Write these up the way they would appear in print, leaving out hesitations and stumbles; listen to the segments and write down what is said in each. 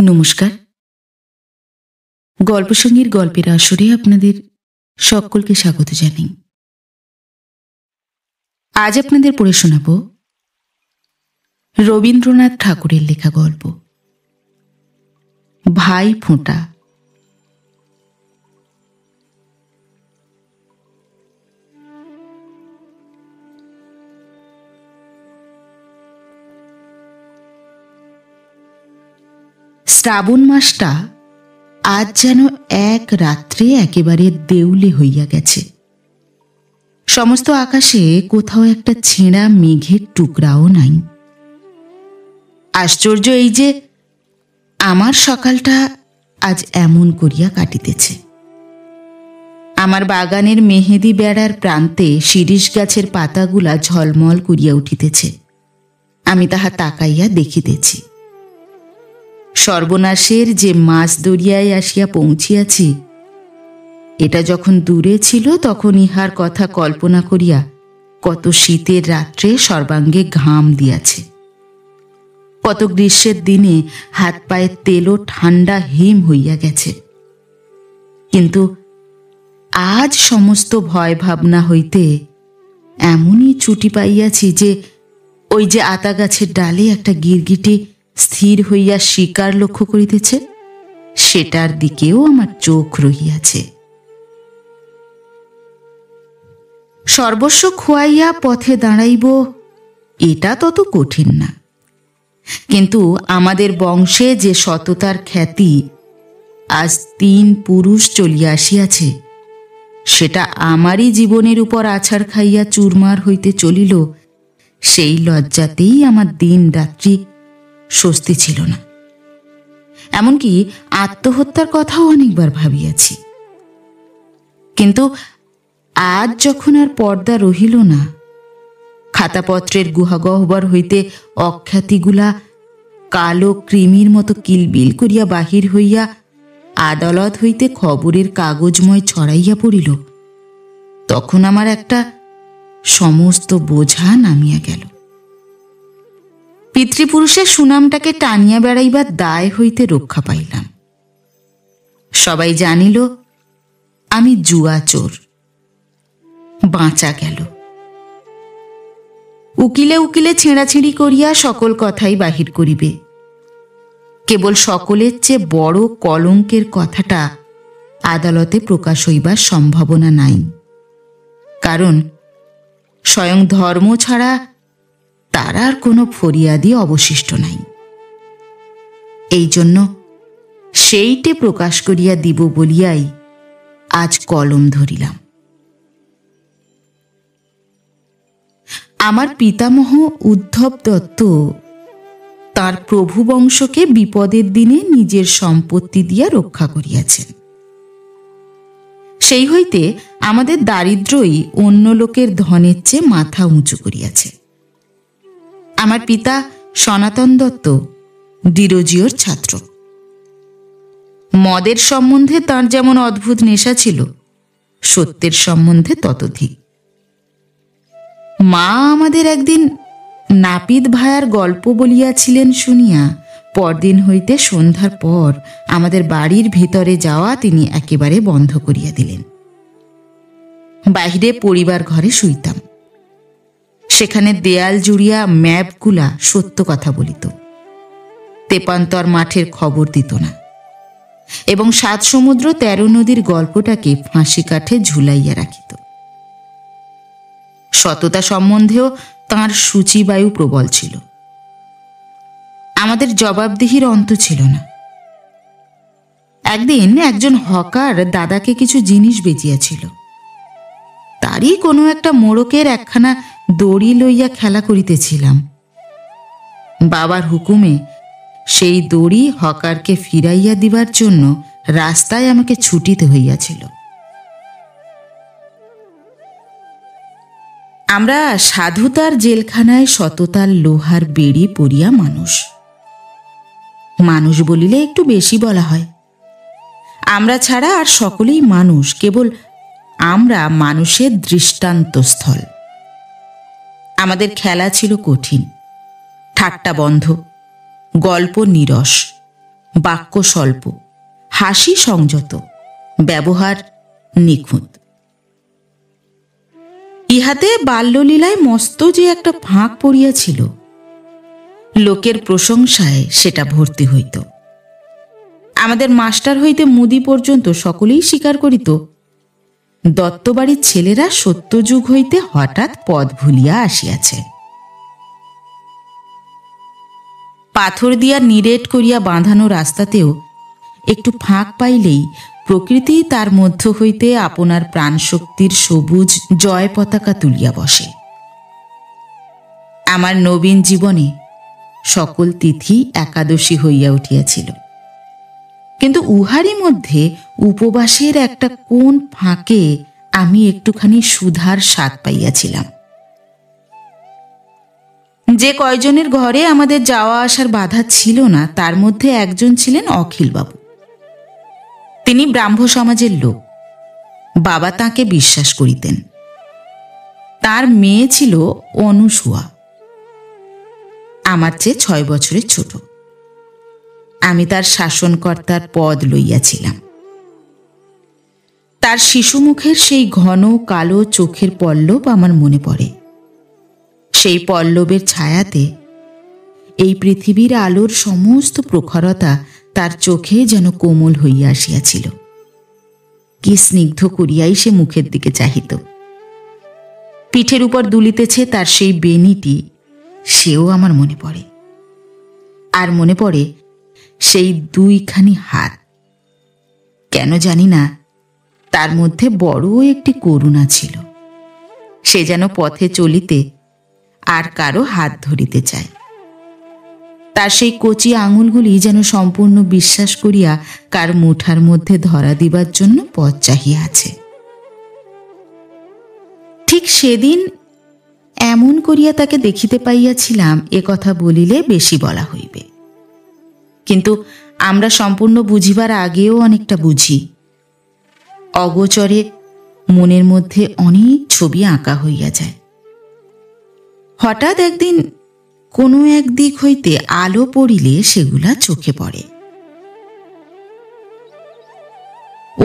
নমস্কার। গল্পসঙ্গীর গল্পের আসরে আপনাদের সকলকে স্বাগত জানাই। আজ আপনাদের পড়ে শোনাব রবীন্দ্রনাথ ঠাকুরের লেখা গল্প ভাই ফোঁটা। শ্রাবণ মাসটা আজ যেন এক রাত্রে একেবারে দেউলে হইয়া গেছে। সমস্ত আকাশে কোথাও একটা ছেঁড়া মেঘের টুকরাও নাই। আশ্চর্য এই যে আমার সকালটা আজ এমন করিয়া কাটিতেছে। আমার বাগানের মেহেদি বেড়ার প্রান্তে শিরীষ গাছের পাতাগুলা ঝলমল করিয়া উঠিতেছে। আমি তাহা তাকাইয়া দেখিতেছি। সর্বনাশের যে মাছ দরিয়ায় আসিয়া পৌঁছিয়াছি, এটা যখন দূরে ছিল তখন ইহার কথা কল্পনা করিয়া কত শীতের রাত্রে সর্বাঙ্গে ঘাম দিয়াছে, কত গ্রীষ্মের দিনে হাত পায়ে তেলও ঠান্ডা হিম হইয়া গেছে। কিন্তু আজ সমস্ত ভয় ভাবনা হইতে এমনই ছুটি পাইয়াছি যে ওই যে আতা গাছের ডালে একটা গিরগিটি স্থির হইয়া শিকার লক্ষ্য করিতেছে, সেটার দিকেও আমার চোখ রহিয়াছে। সর্বস্ব খোয়াইয়া পথে দাঁড়াইব, এটা তত কঠিন না। কিন্তু আমাদের বংশে যে সততার খ্যাতি আজ 3 পুরুষ চলিয়া আসিয়াছে, সেটা আমারই জীবনের উপর আছাড় খাইয়া চুরমার হইতে চলিল, সেই লজ্জাতেই আমার দিন রাত্রি স্বস্তি ছিল না। এমনকি আত্মহত্যার কথাও অনেকবার ভাবিয়াছি। কিন্তু আজ যখন আর পর্দা রহিল না, খাতাপত্রের গুহাগহ্বর হইতে অখ্যাতিগুলা কালো কৃমির মতো কিলবিল করিয়া বাহির হইয়া আদালত হইতে খবরের কাগজময় ছড়াইয়া পড়িল, তখন আমার একটা সমস্ত বোঝা নামিয়া গেল। পিতৃপুরুষের সুনামটাকে টানিয়া বেড়াইবার দায় হইতে রক্ষা পাইলাম। সবাই জানিল আমি জুয়া চোর। বাঁচা গেল। উকিলে উকিলে ছেঁড়াছিঁড়ি করিয়া সকল কথাই বাহির করিবে। কেবল সকলের চেয়ে বড় কলঙ্কের কথাটা আদালতে প্রকাশ হইবার সম্ভাবনা নাই। কারণ স্বয়ং ধর্ম ছাড়া তার আর কোনো ফরিয়াদি অবশিষ্ট নাই। এই জন্য সেইটে প্রকাশ করিয়া দিব বলিয়াই আজ কলম ধরিলাম। আমার পিতামহ উদ্ধব দত্ত তাঁর প্রভু বংশকে বিপদের দিনে নিজের সম্পত্তি দিয়া রক্ষা করিয়াছেন। সেই হইতে আমাদের দারিদ্র্যই অন্য লোকের ধনের চেয়ে মাথা উঁচু করিয়াছে। আমার পিতা সনাতন দত্ত ডিরোজিওর ছাত্র। মদের সম্বন্ধে তাঁর যেমন অদ্ভুত নেশা ছিল, সত্যের সম্বন্ধে ততোধিক। মা আমাদের একদিন নাপিত ভায়ার গল্প বলিয়াছিলেন শুনিয়া পরদিন হইতে সন্ধ্যার পর আমাদের বাড়ির ভিতরে যাওয়া তিনি একেবারে বন্ধ করিয়া দিলেন। বাহিরে পরিবার ঘরে শুইতাম। সেখানে দেয়াল জুড়িয়া ম্যাপগুলা সত্য কথা বলিত, তেপান্তর মাঠের খবর দিত না, এবং 7 সমুদ্র 13 নদীর গল্পটাকে ফাঁসি কাঠে ঝুলাইয়া রাখিত। সততা সম্বন্ধেও তাঁর সূচিবায়ু প্রবল ছিল। আমাদের জবাবদিহির অন্ত ছিল না। একদিন একজন হকার দাদাকে কিছু জিনিস বেচিয়াছিল। তারই কোনো একটা মোড়কের একখানা দড়ি লইয়া খেলা করিতেছিলাম। বাবার হুকুমে সেই দড়ি হকারকে ফিরাইয়া দিবার জন্য রাস্তায় আমাকে ছুটিতে হইয়াছিল। আমরা সাধুতার জেলখানায় সততার লোহার বেড়ি পরিয়া মানুষ। মানুষ বলিলে একটু বেশি বলা হয়। আমরা ছাড়া আর সকলেই মানুষ, কেবল আমরা মানুষের দৃষ্টান্তস্থল। আমাদের খেলা ছিল কঠিন, ঠাট্টা বন্ধ, গল্প নীরস, বাক্য স্বল্প, হাসি সংযত, ব্যবহার নিখুঁত। ইহাতে বাল্যলীলায় মস্ত যে একটা ফাঁক পড়িয়াছিল, লোকের প্রশংসায় সেটা ভর্তি হইত। আমাদের মাস্টার হইতে মুদি পর্যন্ত সকলেই স্বীকার করিত, দত্তবাড়ির ছেলেরা সত্যযুগ হইতে হঠাৎ পথ ভুলিয়া আসিয়াছে। পাথর দিয়া নিরেট করিয়া বাঁধানো রাস্তাতেও একটু ফাঁক পাইলেই প্রকৃতি তার মধ্য হইতে আপনার প্রাণশক্তির সবুজ জয় পতাকা তুলিয়া বসে। আমার নবীন জীবনে সকল তিথি একাদশী হইয়া উঠিয়াছিল, কিন্তু উহারই মধ্যে উপবাসের একটা কোন ফাঁকে আমি একটুখানি সুধার স্বাদ পাইয়াছিলাম। যে কয়জনের ঘরে আমাদের যাওয়া আসার বাধা ছিল না, তার মধ্যে একজন ছিলেন অখিলবাবু। তিনি ব্রাহ্ম সমাজের লোক, বাবা তাঁকে বিশ্বাস করিতেন। তার মেয়ে ছিল অনুসূয়া, আমার চেয়ে 6 বছরের ছোট। আমি তার শাসনকর্তার পদ লইয়াছিলাম। তার শিশুমুখের সেই ঘন কালো চোখের পল্লব আমার মনে পড়ে। সেই পল্লবের ছায়াতে এই পৃথিবীর আলোর সমস্ত প্রখরতা তার চোখে যেন কোমল হইয়া আসিয়াছিল। কি স্নিগ্ধ করিয়াই সে মুখের দিকে চাহিত। পিঠের উপর দুলিতেছে তার সেই বেনিটি, সেও আমার মনে পড়ে। আর মনে পড়ে সেই 2খানি হাত। কেন জানি না, তার মধ্যে বড় একটি করুণা ছিল। সে যেন পথে চলিতে আর কারো হাত ধরিতে চায়। তার সেই কচি আঙুলগুলি যেন সম্পূর্ণ বিশ্বাস করিয়া কার মুঠার মধ্যে ধরা দিবার জন্য পথ চাহিয়া আছে। ঠিক সেদিন এমন করিয়া তাকে দেখিতে পাইয়াছিলাম, এ কথা বলিলে বেশি বলা হইবে। কিন্তু আমরা সম্পূর্ণ বুঝিবার আগেও অনেকটা বুঝি। অগোচরে মনের মধ্যে অনেক ছবি আঁকা হইয়া যায়। হঠাৎ একদিন কোনো এক দিক হইতে আলো পড়িলে সেগুলা চোখে পড়ে।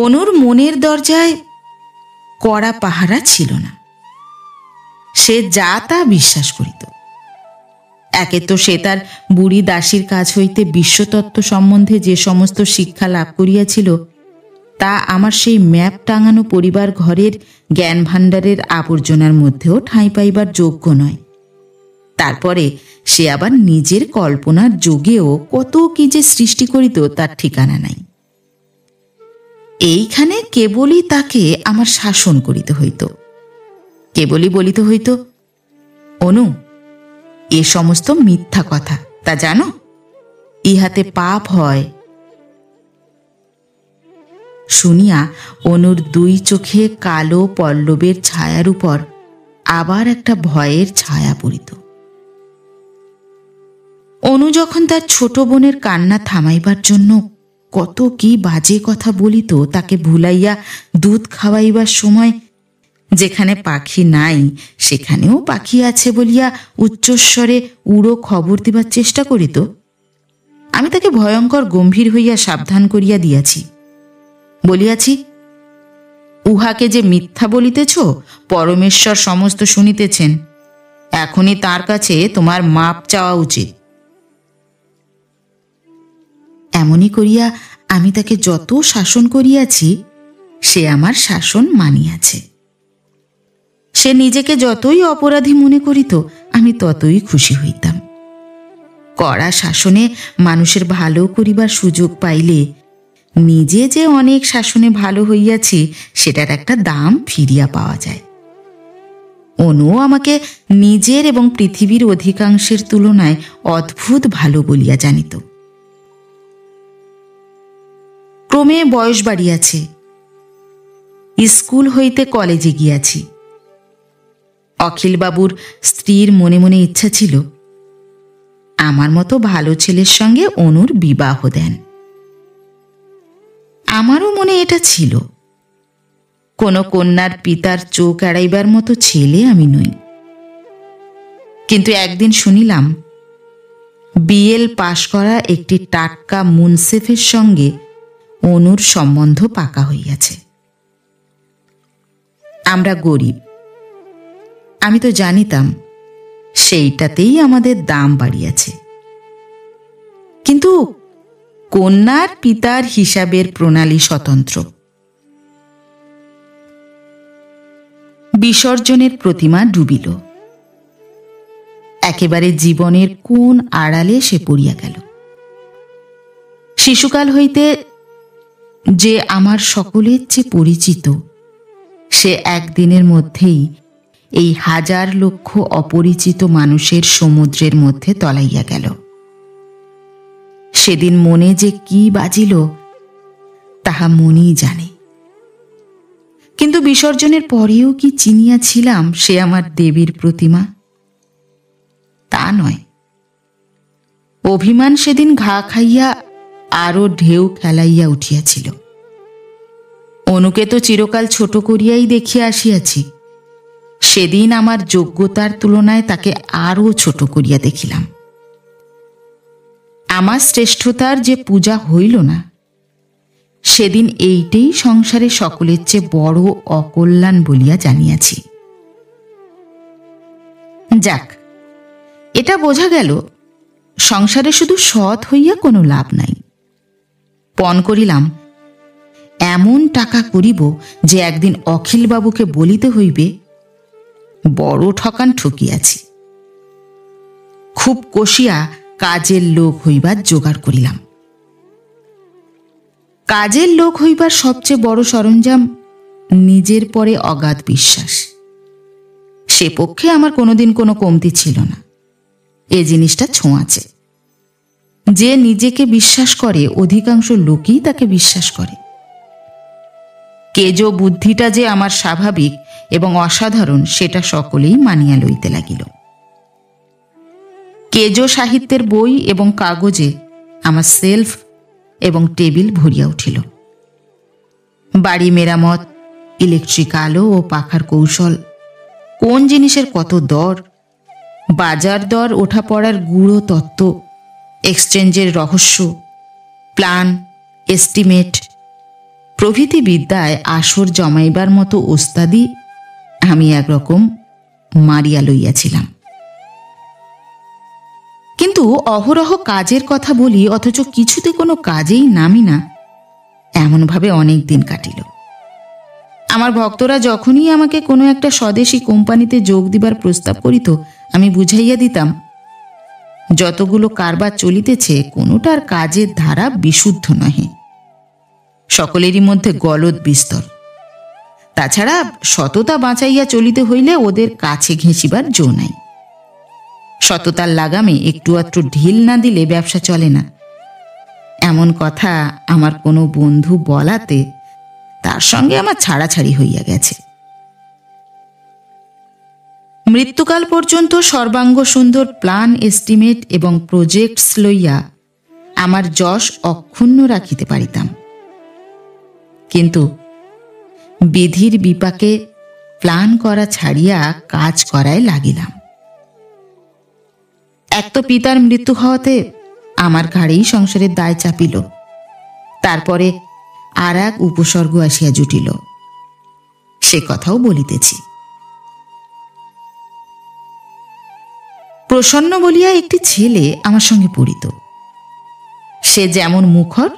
অনুর মনের দরজায় কড়া পাহারা ছিল না। সে যা তা বিশ্বাস করিত। একে তো সে তার বুড়ি দাসীর কাছ হইতে বিশ্বতত্ত্ব সম্বন্ধে যে সমস্ত শিক্ষা লাভ করিয়াছিল, তা আমার সেই ম্যাপ টাঙানো পরিবার ঘরের জ্ঞান ভাণ্ডারের আবর্জনার মধ্যেও ঠাঁই পাইবার যোগ্য নয়। তারপরে সে আবার নিজের কল্পনার যোগেও কত কি যে সৃষ্টি করিত, তার ঠিকানা নাই। এইখানে কেবলই তাকে আমার শাসন করিতে হইত। কেবলই বলিতে হইত, অনু, এ সমস্ত মিথ্যা কথা, তা জানো? ইহাতে পাপ হয়। শুনিয়া অনুর 2 চোখে কালো পল্লবের ছায়ার উপর আবার একটা ভয়ের ছায়া পড়িত। অনু যখন তার ছোট বোনের কান্না থামাইবার জন্য কত কি বাজে কথা বলিত, তাকে ভুলাইয়া দুধ খাওয়াইবার সময় যেখানে পাখি নাই সেখানেও পাখি আছে বলিয়া উচ্চস্বরে উড়ো খবর দিবার চেষ্টা করিত, আমি তাকে ভয়ঙ্কর গম্ভীর হইয়া সাবধান করিয়া দিয়াছি। বলিয়াছি, উহাকে যে মিথ্যা বলিতেছ, পরমেশ্বর সমস্ত শুনিতেছেন। এখনই তার কাছে তোমার মাপ চাওয়া উচিত। এমনই করিয়া আমি তাকে যত শাসন করিয়াছি, সে আমার শাসন মানিয়াছে। সে নিজেকে যতই অপরাধী মনে করিত, আমি ততই খুশি হইতাম। কড়া শাসনে মানুষের ভালো করিবার সুযোগ পাইলে নিজে যে অনেক শাসনে ভালো হইয়াছি, সেটার একটা দাম ফিরিয়া পাওয়া যায়। অনু আমাকে নিজের এবং পৃথিবীর অধিকাংশের তুলনায় অদ্ভুত ভালো বলিয়া জানিত। ক্রমে বয়স বাড়িয়াছে, স্কুল হইতে কলেজে গিয়াছি। অখিলবাবুর স্ত্রীর মনে মনে ইচ্ছা ছিল আমার মতো ভালো ছেলের সঙ্গে অনুর বিবাহ দেন। আমারও মনে এটা ছিল। কোনো কন্যার পিতার চোখ এড়াইবার মতো ছেলে আমি নই। কিন্তু একদিন শুনিলাম বিএল পাশ করা একটি টাটকা মুনসেফের সঙ্গে অনুর সম্বন্ধ পাকা হইয়াছে। আমরা গরিব, আমি তো জানিতাম, সেইটাতেই আমাদের দাম বাড়িয়াছে। কিন্তু কন্যার পিতার হিসাবের প্রণালী স্বতন্ত্র। বিসর্জনের প্রতিমা ডুবিল। একেবারে জীবনের কোন আড়ালে সে পড়িয়া গেল। শিশুকাল হইতে যে আমার সকলের চেয়ে পরিচিত, সে একদিনের মধ্যেই এই হাজার লক্ষ অপরিচিত মানুষের সমুদ্রের মধ্যে তলাইয়া গেল। সেদিন মনে যে কি বাজিল তাহা মনই জানে। কিন্তু বিসর্জনের পরেও কি চিনিয়াছিলাম সে আমার দেবীর প্রতিমা? তা নয়। অভিমান সেদিন ঘা খাইয়া আরো ঢেউ খেলাইয়া উঠিয়াছিল। অনুকে তো চিরকাল ছোট করিয়াই দেখিয়া আসিয়াছি, সেদিন আমার যোগ্যতার তুলনায় তাকে আরো ছোট করিয়া দেখিলাম। আমার শ্রেষ্ঠতার যে পূজা হইল না, সেদিন এইটেই সংসারে সকলের চেয়ে বড় অকল্যাণ বলিয়া জানিয়াছি। যাক, এটা বোঝা গেল সংসারে শুধু সৎ হইয়া কোনো লাভ নাই। পণ করিলাম এমন টাকা করিব যে একদিন অখিলবাবুকে বলিতে হইবে, বড় ঠকান ঠকিয়াছি। খুব কষিয়া কাজের লোক হইবার জোগাড় করিলাম। কাজের লোক হইবার সবচেয়ে বড় সরঞ্জাম নিজের পরে অগাধ বিশ্বাস। সে পক্ষে আমার কোনোদিন কোনো কমতি ছিল না। এ জিনিসটা ছোঁয়াচে। যে নিজেকে বিশ্বাস করে অধিকাংশ লোকই তাকে বিশ্বাস করে। কেজো বুদ্ধিটা যে আমার স্বাভাবিক এবং অসাধারণ সেটা সকলেই মানিয়া লইতে লাগিল। কেজো সাহিত্যের বই এবং কাগজে আমার সেলফ এবং টেবিল ভরিয়া উঠিল। বাড়ি মেরামত, ইলেকট্রিক আলো ও পাখার কৌশল, কোন জিনিসের কত দর, বাজার দর ওঠা পড়ার গূঢ় তত্ত্ব, এক্সচেঞ্জের রহস্য, প্ল্যান, এস্টিমেট প্রভৃতি বিদ্যায় আসর জমাইবার মতো ওস্তাদি আমি একরকম মারিয়া লইয়াছিলাম। কিন্তু অহরহ কাজের কথা বলি, অথচ কিছুতে কোনো কাজেই নামি না, এমনভাবে অনেক দিন কাটিল। আমার ভক্তরা যখনই আমাকে কোনো একটা স্বদেশী কোম্পানিতে যোগ দিবার প্রস্তাব করিত, আমি বুঝাইয়া দিতাম যতগুলো কারবার চলিতেছে কোনোটার কাজের ধারা বিশুদ্ধ নহে, সকলেরই মধ্যে গলদ বিস্তর। তাছাড়া সততা বাঁচাইয়া চলিতে হইলে ওদের কাছে ঘেঁষিবার জো নাই। সততার লাগামে একটু আধটু ঢিল না দিলে ব্যবসা চলে না, এমন কথা আমার কোনো বন্ধু বলাতে তার সঙ্গে আমার ছাড়াছাড়ি হইয়া গেছে। মৃত্যুকাল পর্যন্ত সর্বাঙ্গ সুন্দর প্ল্যান, এস্টিমেট এবং প্রজেক্টস লইয়া আমার যশ অক্ষুণ্ণ রাখিতে পারিতাম। কিন্তু বিধির বিপাকে প্ল্যান করা ছাড়িয়া কাজ করায় লাগিলাম। এক তো পিতার মৃত্যু হওয়াতে আমার ঘাড়েই সংসারের দায় চাপিল, তারপরে আর এক উপসর্গ আসিয়া জুটিল, সে কথাও বলিতেছি। প্রসন্ন বলিয়া একটি ছেলে আমার সঙ্গে পড়িত। সে যেমন মুখর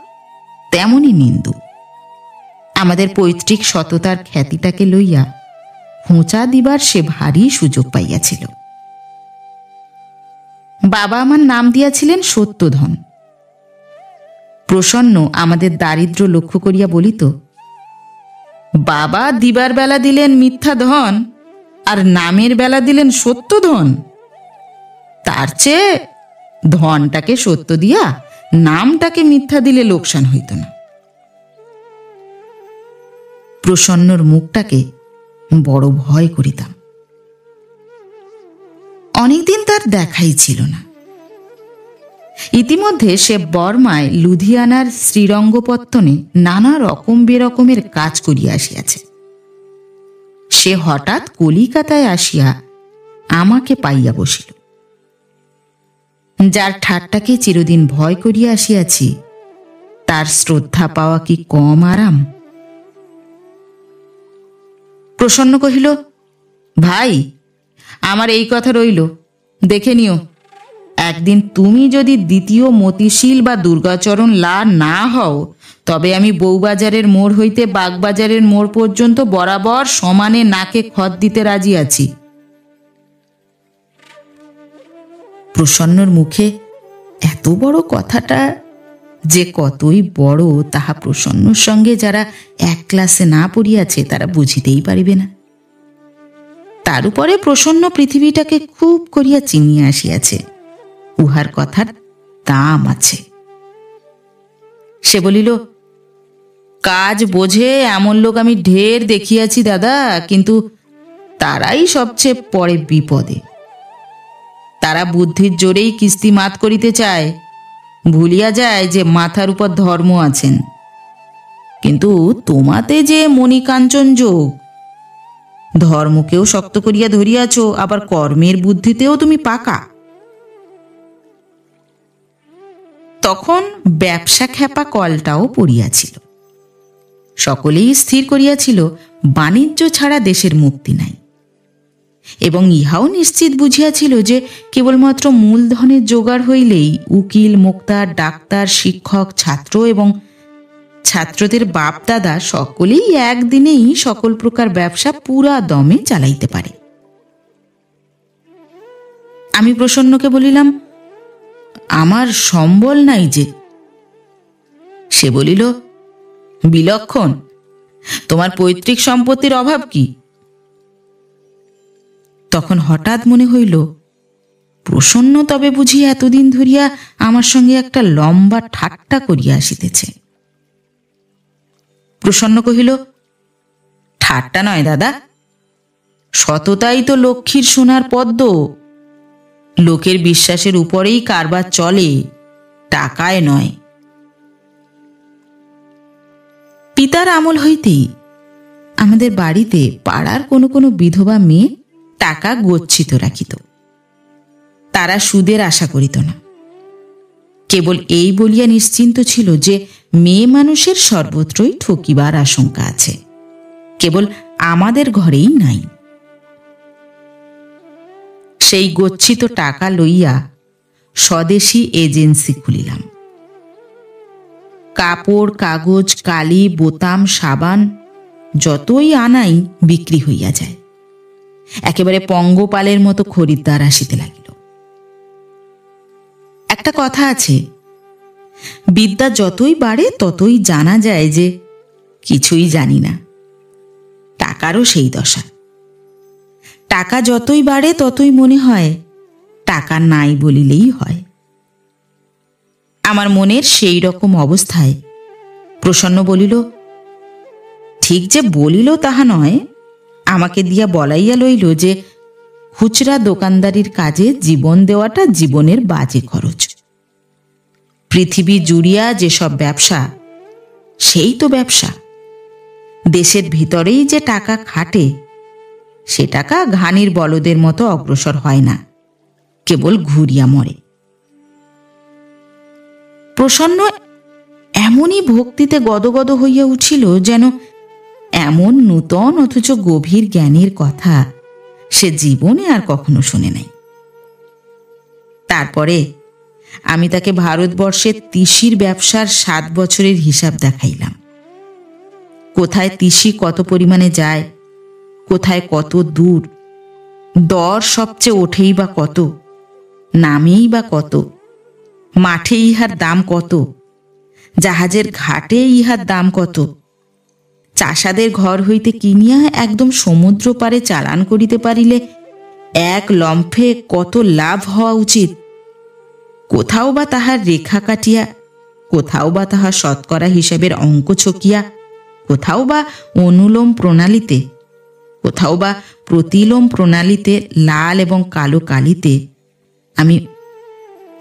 তেমনই নিন্দু। আমাদের পৈতৃক সততার খ্যাতিটাকে লইয়া খোঁচা দিবার সে ভারী সুযোগ পাইয়াছিল। বাবা আমার নাম দিয়াছিলেন সত্যধন। প্রসন্ন আমাদের দারিদ্র্য লক্ষ্য করিয়া বলিত, বাবা দিবার বেলা দিলেন মিথ্যা ধন, আর নামের বেলা দিলেন সত্যধন। তার চেয়ে ধনটাকে সত্য দিয়া নামটাকে মিথ্যা দিলে লোকসান হইত না। প্রসন্নর মুখটাকে বড় ভয় করিতাম। অনেকদিন তার দেখাই ছিল না। ইতিমধ্যে সে বর্মায় লুধিয়ানার শ্রীরঙ্গপত্তনে নানা রকম বেরকমের কাজ করিয়া আসিয়াছে। সে হঠাৎ কলিকাতায় আসিয়া আমাকে পাইয়া বসিল। যার ঠাট্টাকে চিরদিন ভয় করিয়া আসিয়াছি, তার শ্রদ্ধা পাওয়া কি কম আরাম? প্রসন্ন কহিল, ভাই, আমার এই কথা রইল, দেখে নিও। একদিন তুমি যদি দ্বিতীয় মতিশীল বা দুর্গাচরণ লা না হও, তবে আমি বউবাজারের মোড় হইতে বাগবাজারের মোড় পর্যন্ত বরাবর সমানে নাকে খত দিতে রাজি আছি। প্রসন্নর মুখে এত বড় কথাটা যে কতই বড়, তাহা প্রসন্নর সঙ্গে যারা এক ক্লাসে না পড়িয়াছে তারা বুঝিতেই পারিবে না। তার উপরে প্রসন্ন পৃথিবীটাকে খুব করিয়া চিনিয়া আসিয়াছে, উহার কথার দাম আছে। সে বলিল, কাজ বোঝে এমন লোক আমি ঢের দেখিয়াছি দাদা, কিন্তু তারাই সবচেয়ে পরে বিপদে। তারা বুদ্ধির জোরেই কিস্তি মাত করিতে চায়, ভুলিয়া যায় যে মাথার উপর ধর্ম আছেন। কিন্তু তোমাতে যে মণিকাঞ্চন যোগ, ধর্মকেও শক্ত করিয়া ধরিয়াছ, আবার কর্মের বুদ্ধিতেও তুমি পাকা। তখন ব্যবসা খেপা কলটাও পড়িয়াছিল। সকলেই স্থির করিয়াছিল বাণিজ্য ছাড়া দেশের মুক্তি নাই, এবং ইহাও নিশ্চিত বুঝিয়াছিল যে কেবলমাত্র মূলধনের জোগাড় হইলেই উকিল, মোক্তার, ডাক্তার, শিক্ষক, ছাত্র এবং ছাত্রদের বাপ দাদা সকলেই একদিনেই সকল প্রকার ব্যবসা পুরা দমে চালাইতে পারে। আমি প্রসন্নকে বলিলাম, আমার সম্বল নাই যে। সে বলিল, বিলক্ষণ, তোমার পৈতৃক সম্পত্তির অভাব কি? তখন হঠাৎ মনে হইল, প্রসন্ন তবে বুঝি এতদিন ধরিয়া আমার সঙ্গে একটা লম্বা ঠাট্টা করিয়া আসিতেছে। প্রসন্ন কহিল, ঠাট্টা নয় দাদা, সততাই তো লক্ষ্মীর সোনার পদ্ম। লোকের বিশ্বাসের উপরেই কারবার চলে, টাকায় নয়। পিতার আমল হইতেই আমাদের বাড়িতে পাড়ার কোনো কোনো বিধবা মেয়ে টাকা গচ্ছিত রাখিত। তারা সুদের আশা করিত না, কেবল এই বলিয়া নিশ্চিন্ত ছিল যে মেয়ে মানুষের সর্বত্রই ঠকিবার আশঙ্কা আছে, কেবল আমাদের ঘরেই নাই। সেই গচ্ছিত টাকা লইয়া স্বদেশী এজেন্সি খুলিলাম। কাপড়, কাগজ, কালি, বোতাম, সাবান যতই আনাই বিক্রি হইয়া যায়। একেবারে পঙ্গপালের মতো খরিদ্দার আসিতে লাগিল। একটা কথা আছে, বিদ্যা যতই বাড়ে ততই জানা যায় যে কিছুই জানি না। টাকারও সেই দশা। টাকা যতই বাড়ে ততই মনে হয় টাকা নাই বলিলেই হয়। আমার মনের সেই রকম অবস্থায় প্রসন্ন বলিল, ঠিক যে বলিল তাহা নয়, আমাকে দিয়া বলাইয়া লইল যে খুচরা দোকানদারির কাজে জীবন দেওয়াটা জীবনের বাজে খরচ। পৃথিবী জুড়িয়া যেসব ব্যবসা, সেই তো ব্যবসা। দেশের ভিতরেই যে টাকা খাটে, সে টাকা ঘানির বলদের মতো অগ্রসর হয় না, কেবল ঘুরিয়া মরে। প্রসন্ন এমনই ভক্তিতে গদগদ হইয়া উঠিল যেন এমন নূতন অথচ গভীর জ্ঞানের কথা সে জীবনে আর কখনো শুনে নাই। তারপরে আমি তাকে ভারতবর্ষের তিসির ব্যবসার 7 বছরের হিসাব দেখাইলাম। কোথায় তিসি কত পরিমাণে যায়, কোথায় কত দূর, দর সবচেয়ে ওঠেই বা কত, নামেই বা কত, মাঠে ইহার দাম কত, জাহাজের ঘাটে ইহার দাম কত, চাষাদের ঘর হইতে কিনিয়া একদম সমুদ্র পারে চালান করিতে পারিলে এক লম্ফে কত লাভ হওয়া উচিত, কোথাও বা তাহার রেখা কাটিয়া, কোথাও বা তাহার শতকরা হিসাবের অঙ্ক ছকিয়া, কোথাও বা অনুলোম প্রণালীতে, কোথাও বা প্রতিলোম প্রণালীতে লাল এবং কালো কালিতে আমি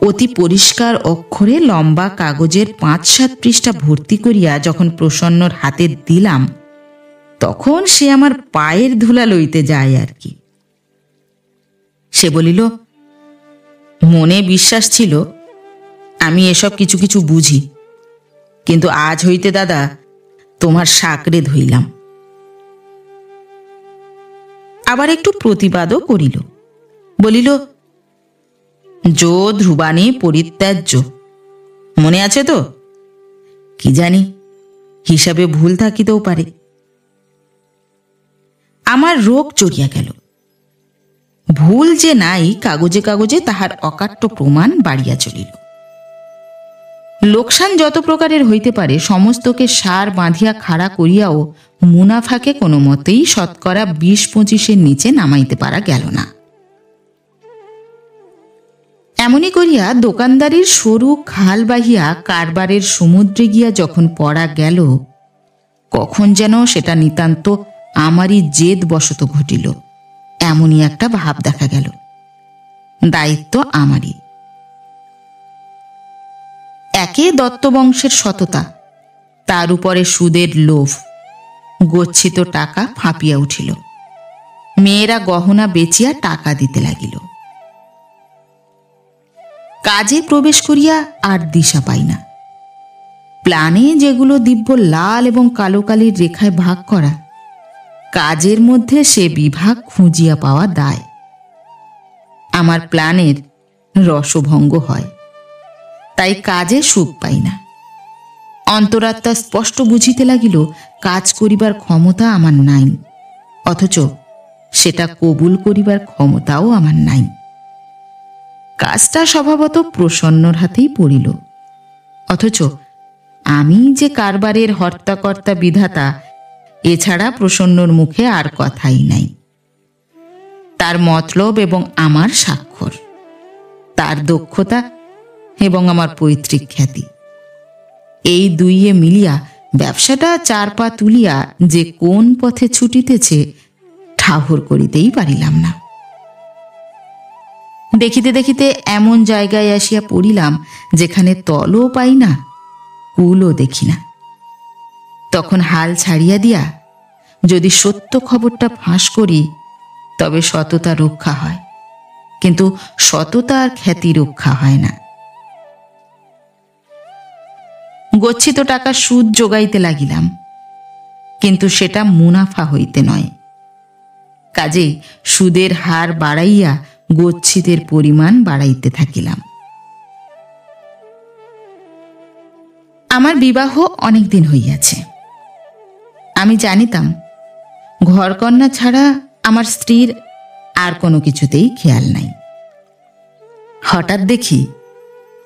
অতি পরিষ্কার অক্ষরে লম্বা কাগজের 5-7 পৃষ্ঠা ভর্তি করিয়া যখন প্রসন্নর হাতে দিলাম, তখন সে আমার পায়ের ধুলা লইতে যায় আর কি। সে বলিল, মনে বিশ্বাস ছিল আমি এসব কিছু কিছু বুঝি, কিন্তু আজ হইতে দাদা তোমার সাকরে ধইলাম। আবার একটু প্রতিবাদও করিল, বলিল, যো ধ্রুবাণী পরিত্যাজ্য, মনে আছে তো? কি জানি, হিসাবে ভুল থাকিতেও পারে। আমার রোগ চড়িয়া গেল। ভুল যে নাই কাগজে কাগজে তাহার অকাট্য প্রমাণ বাড়িয়া চলিল। লোকসান যত প্রকারের হইতে পারে সমস্তকে সার বাঁধিয়া খাড়া করিয়াও মুনাফাকে কোনো মতেই 20-25 নিচে নামাইতে পারা গেল না। এমনি করিয়া দোকানদারির সরু খাল বাহিয়া কারবারের সমুদ্রে গিয়া যখন পড়া গেল, কখন যেন সেটা নিতান্ত আমারই জেদ বশত ঘটিল, এমনই একটা ভাব দেখা গেল। দায়িত্ব আমারই। একে দত্তবংশের সততা, তার উপরে সুদের লোভ, গচ্ছিত টাকা ফাঁপিয়া উঠিল। মেয়েরা গহনা বেচিয়া টাকা দিতে লাগিল। কাজে প্রবেশ করিয়া আর দিশা পাই না। প্ল্যানে যেগুলো দিব্য লাল এবং কালো কালির রেখায় ভাগ করা, কাজের মধ্যে সে বিভাগ খুঁজিয়া পাওয়া দায়। আমার প্ল্যানের রসভঙ্গ হয়, তাই কাজে সুখ পাই না। অন্তরাত্মা স্পষ্ট বুঝিতে লাগিল কাজ করিবার ক্ষমতা আমার নাই, অথচ সেটা কবুল করিবার ক্ষমতাও আমার নাই। কাজটা স্বভাবত প্রসন্নর হাতেই পড়িল, অথচ আমি যে কারবারের হর্তাকর্তা বিধাতা এছাড়া প্রসন্নর মুখে আর কথাই নাই। তার মতলব এবং আমার স্বাক্ষর, তার দক্ষতা এবং আমার পৈতৃক খ্যাতি, এই দুইয়ে মিলিয়া ব্যবসাটা 4 পা তুলিয়া যে কোন পথে ছুটিতেছে ঠাহর করিতেই পারিলাম না। দেখিতে দেখিতে এমন জায়গায় আসিয়া পড়িলাম যেখানে তলও পাই না, কুলও দেখি না। তখন হাল ছাড়িয়া দিয়া যদি সত্য খবরটা ফাঁস করি তবে সততা রক্ষা হয়, কিন্তু সততা আর খ্যাতি রক্ষা হয় না। গচ্ছিত টাকা সুদ যোগাইতে লাগিলাম, কিন্তু সেটা মুনাফা হইতে নয়। কাজেই সুদের হার বাড়াইয়া গচ্ছিতের পরিমাণ বাড়াইতে থাকিলাম। আমার বিবাহ অনেক দিন হইয়াছে। আমি জানিতাম ঘরকন্যা ছাড়া আমার স্ত্রীর আর কোনো কিছুতেই খেয়াল নাই। হঠাৎ দেখি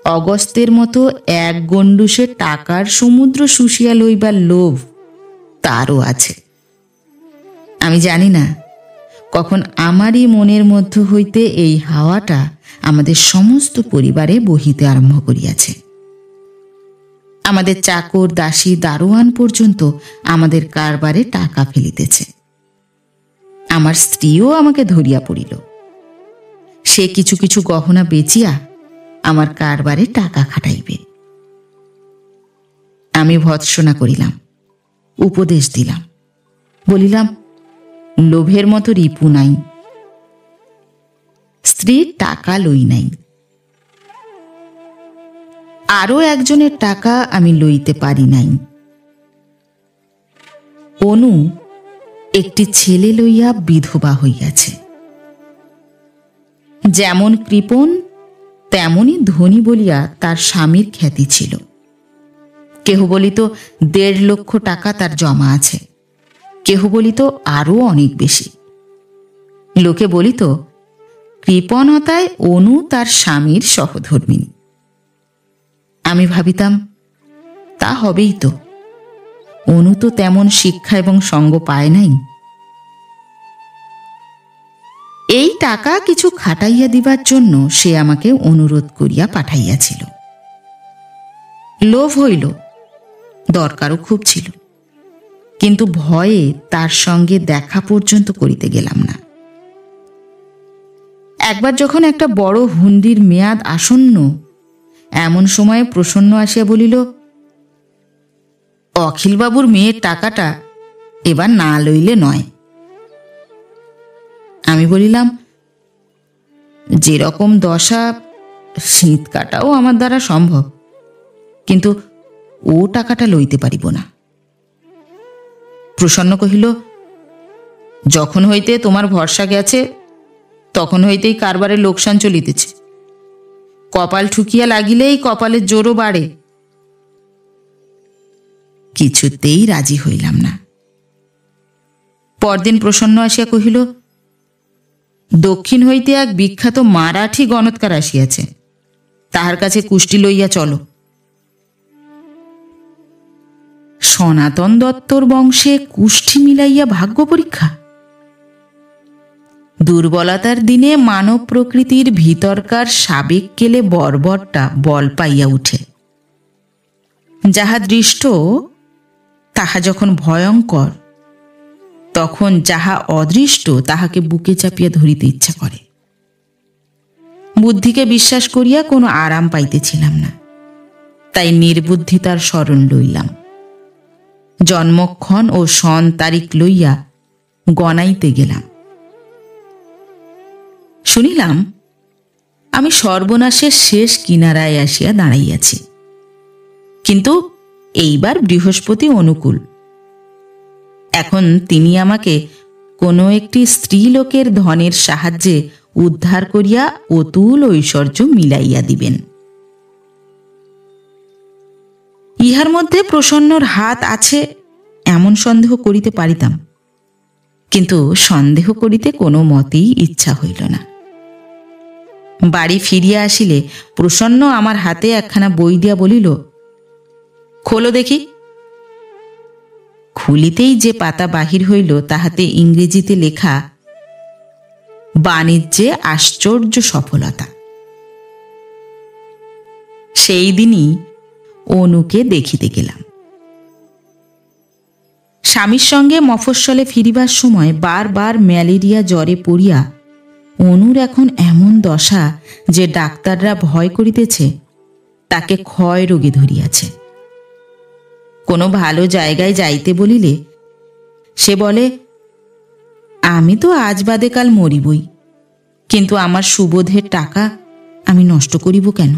অগস্তের মতো এক গণ্ডুসে টাকার সমুদ্র শুষিয়া লইবার লোভ তারও আছে। আমি জানি না কখন আমারই মনের মধ্য হইতে এই হাওয়াটা আমাদের সমস্ত পরিবারে বহিতে আরম্ভ করিয়াছে। আমাদের চাকর, দাসী, দারোয়ান পর্যন্ত আমাদের কারবারে টাকা ফেলিতেছে। আমার স্ত্রীও আমাকে ধরিয়া পড়িল। সে কিছু কিছু গহনা বেচিয়া আমার কারবারে টাকা খাটাইবে। আমি ভৎসনা করিলাম, উপদেশ দিলাম, বলিলাম, লোভের মতো রিপু নাই, স্ত্রীর টাকা লই নাই। আরো একজনের টাকা আমি লইতে পারি নাই। অনু একটি ছেলে লইয়া বিধবা হইয়াছে। যেমন কৃপণ তেমনই ধনী বলিয়া তার স্বামীর খ্যাতি ছিল। কেহ বলিত 1.5 লক্ষ টাকা তার জমা আছে, কেহ বলিত আরো অনেক বেশি। লোকে বলিত কৃপণতায় অনু তার স্বামীর সহধর্মিণী। আমি ভাবিতাম তা হবেই তো, অনু তো তেমন শিক্ষা এবং সঙ্গ পায় নাই। এই টাকা কিছু খাটাইয়া দিবার জন্য সে আমাকে অনুরোধ করিয়া পাঠাইয়াছিল। লোভ হইল, দরকারও খুব ছিল, কিন্তু ভয়ে তার সঙ্গে দেখা পর্যন্ত করিতে গেলাম না। একবার যখন একটা বড় হুন্ডির মেয়াদ আসন্ন, এমন সময়ে প্রসন্ন আসিয়া বলিল, অখিলবাবুর মেয়ের টাকাটা এবার না লইলে নয়। আমি বলিলাম, যেরকম দশা শীত কাটাও আমার দ্বারা সম্ভব, কিন্তু ও টাকাটা লইতে পারিব না। প্রসন্ন কহিল, যখন হইতে তোমার ভরসা গেছে তখন হইতেই কারবারের লোকসান চলিতেছে। কপাল ঠুকিয়া লাগিলেই কপালের জোরও বাড়ে। কিছুতেই রাজি হইলাম না। পরদিন প্রসন্ন আসিয়া কহিল, দক্ষিণ হইতে এক বিখ্যাত মারাঠি গণৎকার আসিয়াছে, তাহার কাছে কুষ্টি লইয়া চলো। সনাতন দত্তর বংশে কুষ্টি মিলাইয়া ভাগ্য পরীক্ষা? দুর্বলতার দিনে মানব প্রকৃতির ভিতরকার সাবেক কেলে বর্বরটা বল পাইয়া উঠে। যাহা দৃষ্ট তাহা যখন ভয়ঙ্কর, তখন যাহা অদৃষ্ট তাহাকে বুকে চাপিয়া ধরিতে ইচ্ছা করে। বুদ্ধিকে বিশ্বাস করিয়া কোনো আরাম পাইতেছিলাম না, তাই নির্বুদ্ধিতার শরণ লইলাম। জন্মক্ষণ ও সন তারিখ লইয়া গণাইতে গেলাম। শুনিলাম আমি সর্বনাশের শেষ কিনারায় আসিয়া দাঁড়াইয়াছি, কিন্তু এইবার বৃহস্পতি অনুকূল। এখন তিনি আমাকে কোনো একটি স্ত্রীলোকের ধনের সাহায্যে উদ্ধার করিয়া অতুল ঐশ্বর্য মিলাইয়া দিবেন। ইহার মধ্যে প্রসন্নর হাত আছে এমন সন্দেহ করিতে পারিতাম, কিন্তু সন্দেহ করিতে কোনো মতেই ইচ্ছা হইল না। বাড়ি ফিরিয়া আসিলে প্রসন্ন আমার হাতে একখানা বই দিয়া বলিল, খোলো দেখি। খুলিতেই যে পাতা বাহির হইল তাহাতে ইংরেজিতে লেখা, বাণিজ্যে আশ্চর্য সফলতা। সেই দিনই অনুকে দেখিতে গেলাম। স্বামীর সঙ্গে মফস্বলে ফিরিবার সময় বারবার ম্যালেরিয়া জ্বরে পড়িয়া অনুর এখন এমন দশা যে ডাক্তাররা ভয় করিতেছে তাকে ক্ষয় রোগে ধরিয়াছে। কোনো ভালো জায়গায় যাইতে বলিলে সে বলে, আমি তো আজ বাদে কাল মরিবই, কিন্তু আমার সুবোধের টাকা আমি নষ্ট করিব কেন?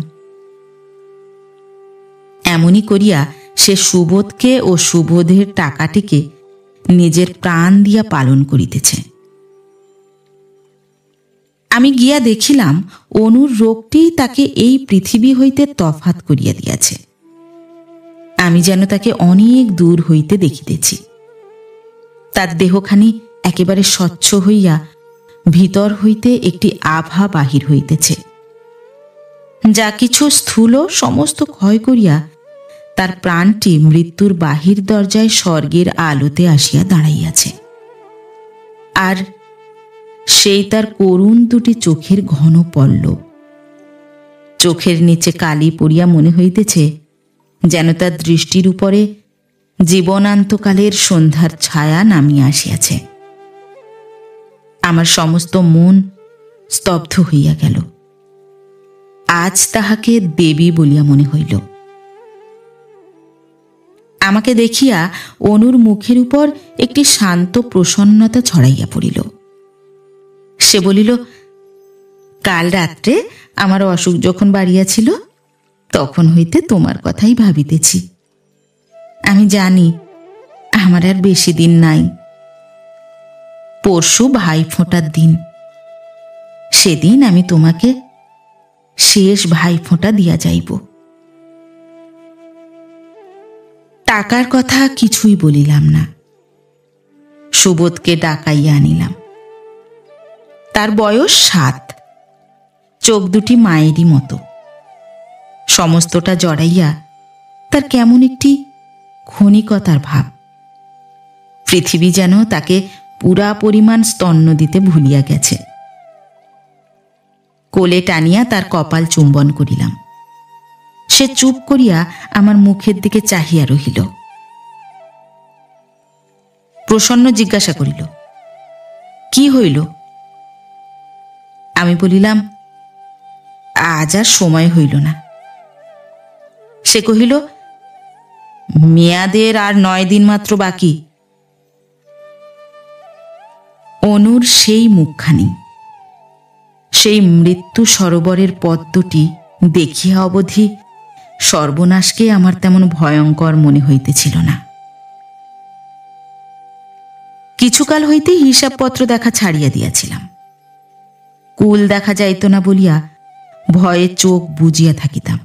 এমনি করিয়া সে সুবোধকে ও সুবোধের টাকাটিকে নিজের প্রাণ দিয়া পালন করিতেছে। আমি গিয়া দেখিলাম অনুর রোগটি তাকে এই পৃথিবী হইতে তফাত করিয়া দিয়াছে। আমি যেন তাকে অনেক দূর হইতে দেখিতেছি। তার দেহখানি একেবারে স্বচ্ছ হইয়া ভিতর হইতে একটি আভা বাহির হইতেছে। যা কিছু স্থূল সমস্ত ক্ষয় করিয়া তার প্রাণটি মৃত্যুর বাহির দরজায় স্বর্গের আলোতে আসিয়া দাঁড়াইয়াছে। আর সেই তার করুণ দুটি চোখের ঘন পল্লব। চোখের নিচে কালি পড়িয়া মনে হইতেছে যেন তার দৃষ্টির উপরে জীবনান্তকালের সন্ধ্যার ছায়া নামিয়া আসিয়াছে। আমার সমস্ত মন স্তব্ধ হইয়া গেল। আজ তাহাকে দেবী বলিয়া মনে হইল। আমাকে দেখিয়া অনুর মুখের উপর একটি শান্ত প্রসন্নতা ছড়াইয়া পড়িল। সে বলিল, কাল রাত্রে আমার অসুখ যখন বাড়িয়াছিল তখন হইতে তোমার কথাই ভাবিতেছি। আমি জানি আমার আর বেশি দিন নাই। পরশু ভাই ফোঁটার দিন, সেদিন আমি তোমাকে শেষ ভাই ফোঁটা দিয়া যাইব। টাকার কথা কিছুই বলিলাম না। সুবোধকে ডাকাইয়া আনিলাম। তার বয়স 7, চোখ দুটি মায়েরই মতো। সমস্তটা জড়াইয়া তার কেমন একটি ক্ষণিকতার ভাব। পৃথিবী যেন তাকে পুরা পরিমাণ স্তন্য দিতে ভুলিয়া গেছে। কোলে টানিয়া তার কপাল চুম্বন করিলাম। সে চুপ করিয়া আমার মুখের দিকে চাহিয়া রহিল। প্রসন্ন জিজ্ঞাসা করিল, কি হইল? আমি বলিলাম, আজ আর সময় হইল না। সে কহিল, মেয়াদের আর 9 দিন মাত্র বাকি। অনুর সেই মুখখানি, সেই মৃত্যু সরোবরের পদ্মটি দেখিয়া অবধি সর্বনাশকে আমার তেমন ভয়ঙ্কর মনে হইতেছিল না। কিছুকাল হইতে হিসাবপত্র দেখা ছাড়িয়া দিয়াছিলাম। কুল দেখা যাইত না বলিয়া ভয়ে চোখ বুজিয়া থাকিতাম।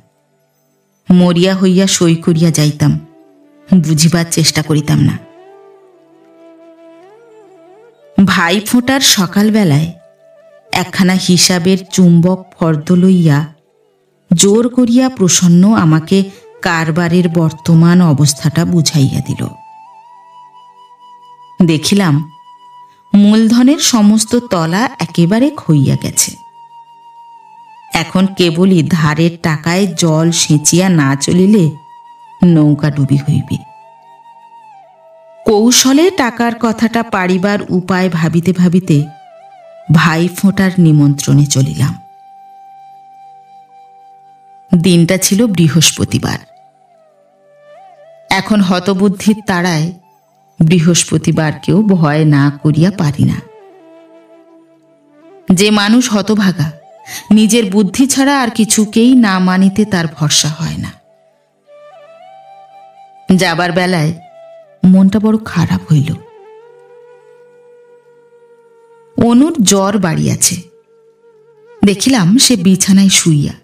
মরিয়া হইয়া সই করিয়া যাইতাম, বুঝিবার চেষ্টা করিতাম না। ভাই ফোঁটার সকালবেলায় একখানা হিসাবের চুম্বক ফর্দ লইয়া জোর করিয়া প্রসন্ন আমাকে কারবারের বর্তমান অবস্থাটা বুঝাইয়া দিল। দেখিলাম মূলধনের সমস্ত তলা একেবারে ক্ষইয়া গেছে। এখন কেবলই ধারের টাকায় জল সেচিয়া না চলিলে নৌকা ডুবি হইবে। কৌশলে টাকার কথাটা পাড়িবার উপায় ভাবিতে ভাবিতে ভাই ফোঁটার নিমন্ত্রণে চলিলাম। দিনটা ছিল বৃহস্পতিবার। এখন হতবুদ্ধির তাড়ায় বৃহস্পতিবারকেও ভয় না করিয়া পারি না। যে মানুষ হতভাগা, নিজের বুদ্ধি ছাড়া আর কিছুকেই না মানিতে তার ভরসা হয় না। যাবার বেলায় মনটা বড় খারাপ হইল। অনুর জ্বর বাড়িয়াছে। দেখিলাম সে বিছানায় শুইয়া।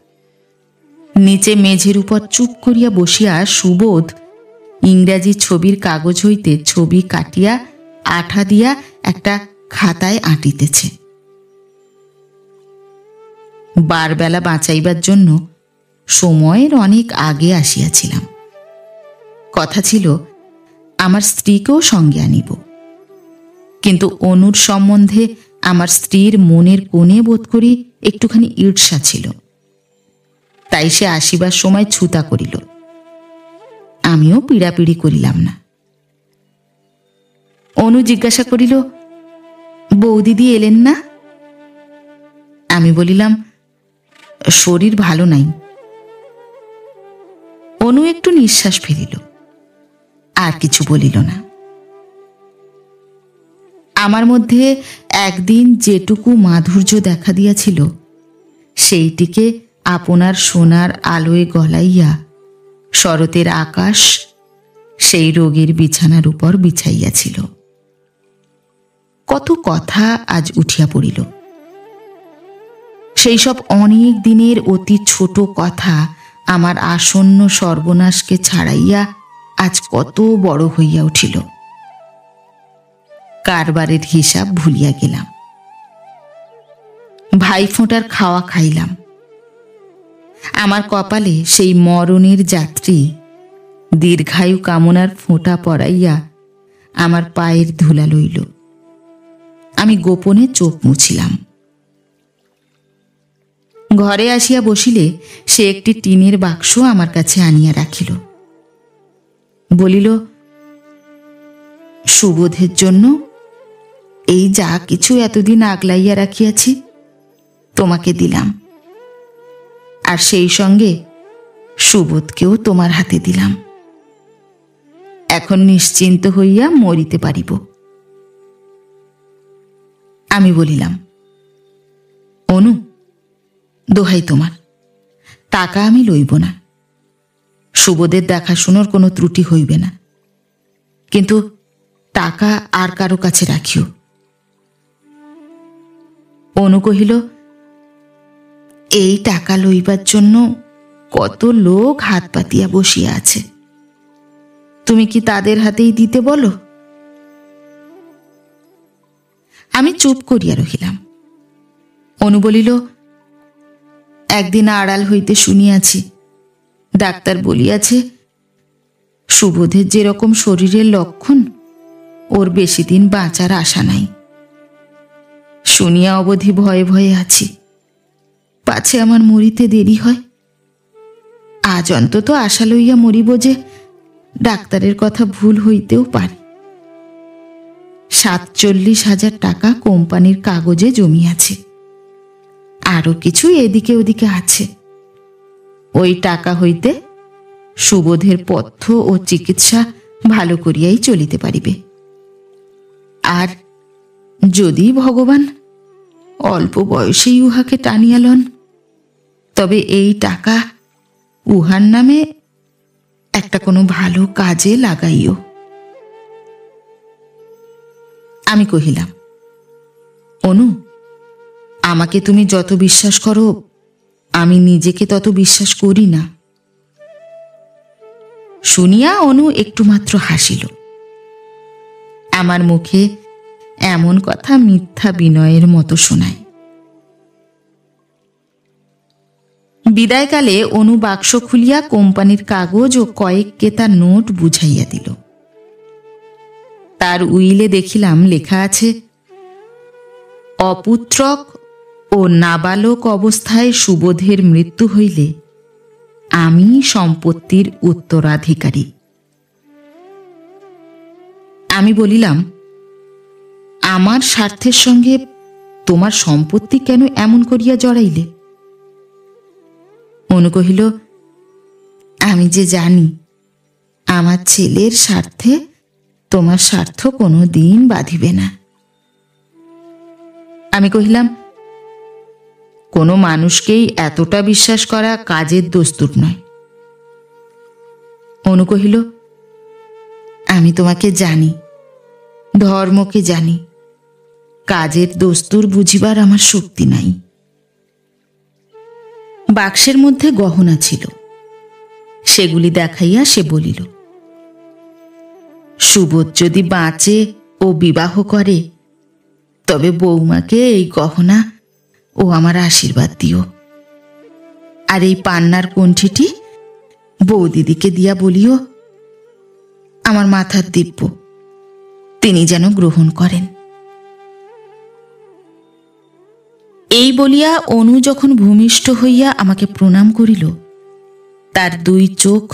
নিচে মেঝের উপর চুপ করিয়া বসিয়া সুবোধ ইংরাজি ছবির কাগজ হইতে ছবি কাটিয়া আঠা দিয়া একটা খাতায় আঁটিতেছে। বারবেলা বাঁচাইবার জন্য সময়ের অনেক আগে আসিয়াছিলাম। কথা ছিল আমার স্ত্রীকেও সঙ্গে আনিব, কিন্তু অনুর সম্বন্ধে আমার স্ত্রীর মনের কোণে বোধ করি একটুখানি ঈর্ষা ছিল। তাই সে আসিবার সময় ছুতা করিল। আমিও পীড়াপিড়ি করিলাম না। অনু জিজ্ঞাসা করিল, বৌদিদি এলেন না? আমি বলিলাম, শরীর ভালো নাই। অনু একটু নিঃশ্বাস ফেলিল, আর কিছু বলিল না। আমার মধ্যে একদিন যেটুকু মাধুর্য দেখা দিয়াছিল সেইটিকে আপনার সোনার আলোয় গলাইয়া শরতের আকাশ সেই রোগীর বিছানার উপর বিছাইয়াছিল। কত কথা আজ উঠিয়া পড়িল। সেই সব অনেক দিনের অতি ছোট কথা আমার আসন্ন সর্বনাশকে ছাড়াইয়া আজ কত বড় হইয়া উঠিল। কারবারের হিসাব ভুলিয়া গেলাম। ভাই ফোঁটার খাওয়া খাইলাম। আমার কপালে সেই মরণের যাত্রী দীর্ঘায়ু কামনার ফোঁটা পড়াইয়া আমার পায়ের ধুলা লইল। আমি গোপনে চোখ মুছিলাম। ঘরে আসিয়া বসিলে সে একটি টিনের বাক্স আমার কাছে আনিয়া রাখিল। বলিল, সুবোধের জন্য এই যা কিছু এতদিন আগলাইয়া রাখিয়াছি তোমাকে দিলাম, আর সেই সঙ্গে সুবোধকেও তোমার হাতে দিলাম। এখন নিশ্চিন্ত হইয়া মরিতে পারিব। আমি বলিলাম, অনু, দোহাই তোমার, টাকা আমি লইব না। সুবোধের দেখাশুনোর কোনো ত্রুটি হইবে না, কিন্তু টাকা আর কারো কাছে রাখিও। অনু কহিল, এই টাকা লইবার জন্য কত লোক হাত পাতিয়া বসিয়া আছে, তুমি কি তাদের হাতেই দিতে বলো? আমি চুপ করিয়া রহিলাম। অনু বলিল, একদিন আড়াল হইতে শুনিয়াছি, ডাক্তার বলিয়াছে সুবোধের যেরকম শরীরের লক্ষণ ওর বেশি দিন বাঁচার আশা নাই। শুনিয়া অবধি ভয়ে ভয়ে আছি, পাছে আমার মরিতে দেরি হয়। আজ অন্তত আশা লইয়া মরিব যে ডাক্তারের কথা ভুল হইতেও পারে। 47,000 টাকা কোম্পানির কাগজে জমিয়াছে, আরো কিছু এদিকে ওদিকে আছে। ওই টাকা হইতে সুবোধের পথ্য ও চিকিৎসা ভালো করিয়াই চলিতে পারিবে। আর যদি ভগবান অল্প বয়সেই উহাকে টানিয়া লন, তবে এই টাকা উহার নামে একটা কোনো ভালো কাজে লাগাইও। আমি কহিলাম, অনু, আমাকে তুমি যত বিশ্বাস করো আমি নিজেকে তত বিশ্বাস করি না। শুনিয়া অনু একটু মাত্র হাসিল। আমার মুখে এমন কথা মিথ্যা বিনয়ের মতো শোনায়। বিদায়কালে অনু বাক্স খুলিয়া কোম্পানির কাগজ ও কয়েক কেতা নোট বুঝাইয়া দিল। তার উইলে দেখিলাম লেখা আছে, অপুত্রক ও নাবালক অবস্থায় সুবোধের মৃত্যু হইলে আমি সম্পত্তির উত্তরাধিকারী। আমি বলিলাম, আমার স্বার্থের সঙ্গে তোমার সম্পত্তি কেন এমন করিয়া জড়াইলে? অনু কহিল, আমি যে জানি আমার ছেলের স্বার্থে তোমার স্বার্থ কোনো দিন বাঁধিবে না। আমি কহিলাম, কোনো মানুষকেই এতটা বিশ্বাস করা কাজের দস্তুর নয়। অনু কহিল, আমি তোমাকে জানি, ধর্মকে জানি, কাজের দস্তুর বুঝিবার আমার শক্তি নাই। বাক্সের মধ্যে গহনা ছিল, সেগুলি দেখাইয়া সে বলিল, সুবোধ যদি বাঁচে ও বিবাহ করে তবে বৌমাকে এই গহনা ও আমার আশীর্বাদ দিও। আর এই পান্নার কণ্ঠিটি বৌদিদিকে দিয়া বলিও আমার মাথার দিব্য, তিনি যেন গ্রহণ করেন। এই বলিয়া অনু যখন ভূমিষ্ঠ হইয়া আমাকে প্রণাম করিল, তার দুই চোখ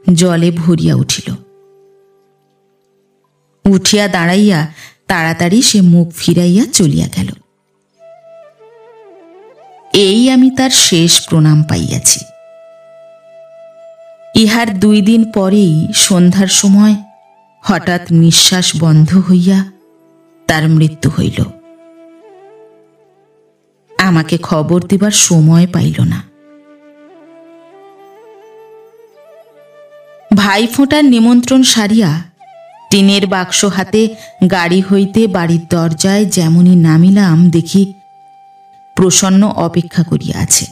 জলে ভরিয়া উঠিল। উঠিয়া দাঁড়াইয়া তাড়াতাড়ি সে মুখ ফিরাইয়া চলিয়া গেল। এই আমি তার শেষ প্রণাম পাইয়াছি। ইহার 2 দিন পরেই সন্ধ্যার সময় হঠাৎ নিঃশ্বাস বন্ধ হইয়া তার মৃত্যু হইল। আমাকে খবর দিবার সময় পাইল না। ভাইফোঁটার নিমন্ত্রণ সারিয়া টিনের বাক্স হাতে গাড়ি হইতে বাড়ির দরজায় যেমনই নামিলাম, দেখি প্রসন্ন অপেক্ষা করিয়া আছে।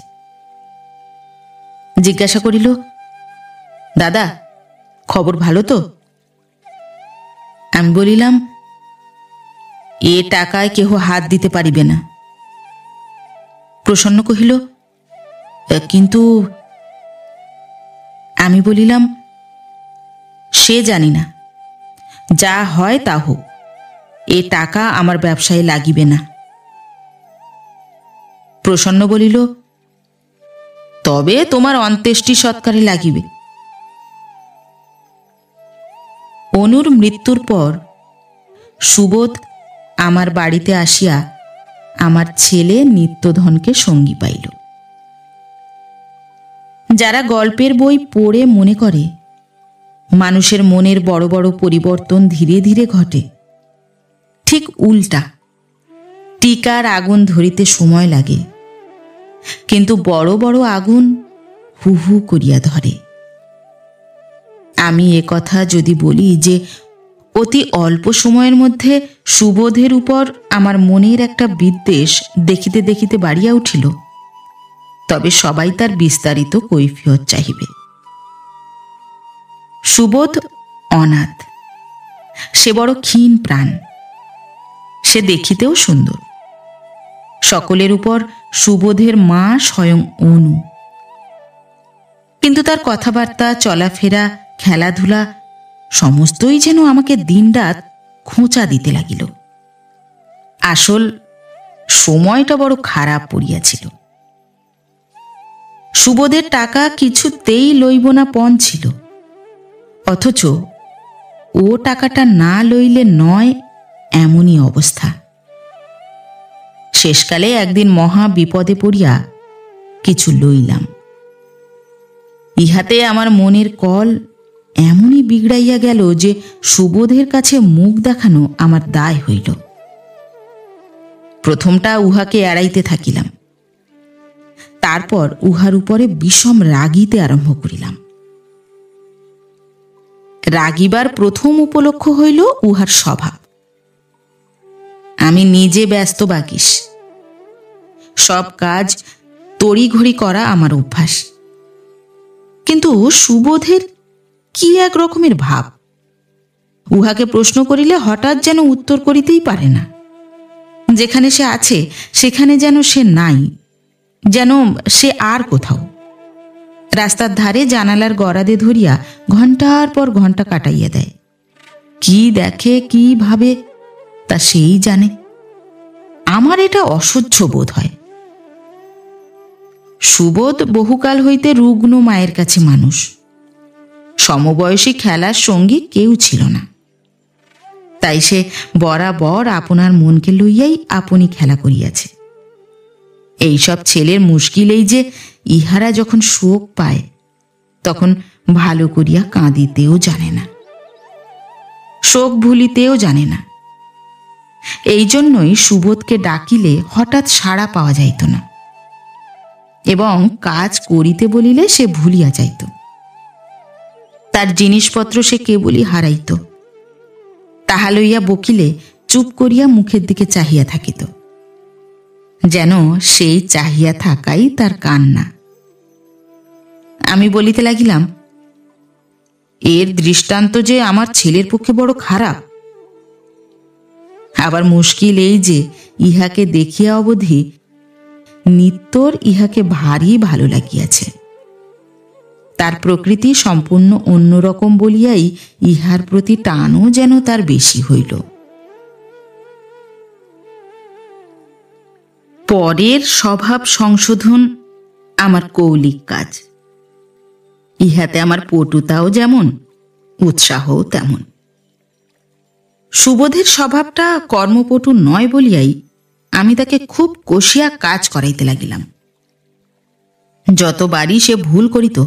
জিজ্ঞাসা করিল, দাদা, খবর ভালো তো? আমি বলিলাম, এ টাকায় কেহ হাত দিতে পারিবে না। প্রসন্ন কহিল, কিন্তু আমি বলিলাম, সে জানি না, যা হয় তা হোক, এ টাকা আমার ব্যবসায় লাগিবে না। প্রসন্ন বলিল, তবে তোমার অন্ত্যেষ্টি সৎকারে লাগিবে। অনুর মৃত্যুর পর সুবোধ আমার বাড়িতে আসিয়া আমার ছেলে নিত্যধনকে সঙ্গী পাইল। যারা গল্পের বই পড়ে মনে করে মানুষের মনের বড় বড় পরিবর্তন ধীরে ধীরে ঘটে, ঠিক উল্টা। টিকার আগুন ধরিতে সময় লাগে, কিন্তু বড় বড় আগুন হু হু করিয়া ধরে। আমি এ কথা যদি বলি যে অতি অল্প সময়ের মধ্যে সুবোধের উপর আমার মনের একটা বিদ্বেষ দেখিতে দেখিতে বাড়িয়া উঠিল, তবে সবাই তার বিস্তারিত কৈফিয়ত চাহিবে। সুবোধ অনাথ, সে বড় ক্ষীণ প্রাণ, সে দেখিতেও সুন্দর। সকলের উপর সুবোধের মা স্বয়ং অনু, কিন্তু তার কথাবার্তা, চলাফেরা, খেলাধুলা সমস্তই যেন আমাকে দিনরাত খোঁচা দিতে লাগিল। আসল সময়টা বড় খারাপ পড়িয়াছিল। সুবোধের টাকা কিছুতেই লইব না পণ ছিল, অথচ ও টাকাটা না লইলে নয় এমনই অবস্থা। শেষকালে একদিন মহা বিপদে পড়িয়া কিছু লইলাম। ইহাতে আমার মনের কল এমনই বিগড়াইয়া গেল যে সুবোধের কাছে মুখ দেখানো আমার দায় হইল। প্রথমটা উহাকে এড়াইতে থাকিলাম, তারপর উহার উপরে বিষম রাগিতে আরম্ভ করিলাম। রাগিবার প্রথম উপলক্ষ হইল উহার স্বভাব। আমি নিজে ব্যস্ত বাকিস, সব কাজ তড়িঘড়ি করা আমার অভ্যাস, কিন্তু সুবোধের কি এক রকমের ভাব। উহাকে প্রশ্ন করিলে হঠাৎ যেন উত্তর করিতেই পারে না। যেখানে সে আছে সেখানে যেন সে নাই, যেন সে আর কোথাও। রাস্তার ধারে জানালার গরাদে ধরিয়া ঘণ্টার পর ঘণ্টা কাটাইয়া দেয়। কি দেখে কি ভাবে তা সেই জানে। আমার এটা অসহ্য বোধ হয়। সুবোধ বহুকাল হইতে রুগ্ন মায়ের কাছে মানুষ। সমবয়সী খেলার সঙ্গী কেউ ছিল না, তাই সে বরাবর আপনার মনকে লইয়াই আপনি খেলা করিয়াছে। এইসব ছেলের মুশকিল এই যে ইহারা যখন শোক পায় তখন ভালো করিয়া কাঁদিতেও জানে না, শোক ভুলিতেও জানে না। এই জন্যই সুবোধকে ডাকিলে হঠাৎ সাড়া পাওয়া যাইত না, এবং কাজ করিতে বলিলে সে ভুলিয়া যাইত। তার জিনিসপত্র সে কেবলই হারাইত। তাহা লইয়া বকিলে চুপ করিয়া মুখের দিকে চাহিয়া থাকিত, যেন সেই চাহিয়া থাকাই তার কান্না। আমি বলিতে লাগিলাম, এর দৃষ্টান্ত যে আমার ছেলের পক্ষে বড় খারাপ। আবার মুশকিল এই যে ইহাকে দেখিয়া অবধি নিত্যর ইহাকে ভারী ভালো লাগিয়াছে। তার প্রকৃতি সম্পূর্ণ অন্যরকম বলিয়াই ইহার প্রতি টানও যেন তার বেশি হইল। পরের স্বভাব সংশোধন আমার কৌলিক কাজ। ইহাতে আমার পটুতাও যেমন, উৎসাহও তেমন। সুবোধের স্বভাবটা কর্মপটু নয় বলিয়াই আমি তাকে খুব কষিয়া কাজ করাইতে লাগিলাম। যতবারই সে ভুল করিত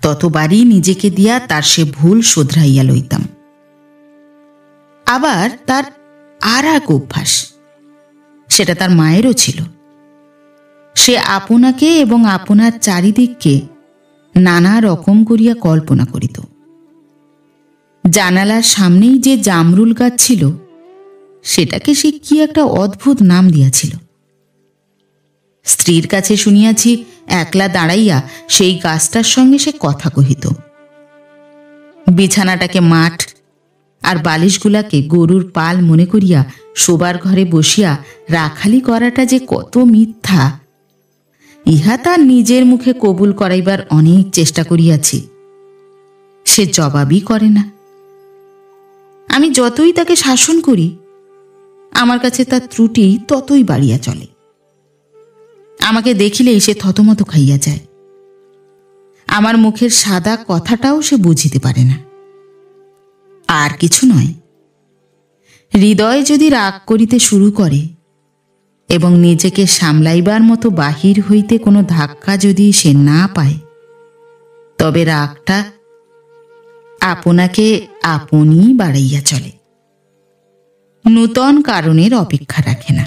ততবারই নিজেকে দিয়া তার সে ভুল শোধরাইয়া লইতাম। আবার তার আর এক অভ্যাস, সেটা তার মায়েরও ছিল। সে আপনাকে এবং আপনার চারিদিককে নানা রকম করিয়া কল্পনা করিত। জানালার সামনেই যে জামরুল গাছ ছিল সেটাকে সে কি একটা অদ্ভুত নাম দিয়াছিল। স্ত্রীর কাছে শুনিয়াছি একলা দাঁড়াইয়া সেই গাছটার সঙ্গে সে কথা কহিত। বিছানাটাকে মাঠ আর বালিশগুলাকে গরুর পাল মনে করিয়া শোবার ঘরে বসিয়া রাখালি করাটা যে কত মিথ্যা, ইহা তার নিজের মুখে কবুল করাইবার অনেক চেষ্টা করিয়াছি। সে জবাবই করে না। আমি যতই তাকে শাসন করি আমার কাছে তার ত্রুটি ততই বাড়িয়া চলে। আমাকে দেখিলেই সে থতমত খাইয়া যায়। আমার মুখের সাদা কথাটাও সে বুঝিতে পারে না। আর কিছু নয়, হৃদয় যদি রাগ করিতে শুরু করে এবং নিজেকে সামলাইবার মতো বাহির হইতে কোনো ধাক্কা যদি সে না পায়, তবে রাগটা আপনাকে আপনিই বাড়াইয়া চলে, নূতন কারণের অপেক্ষা রাখে না।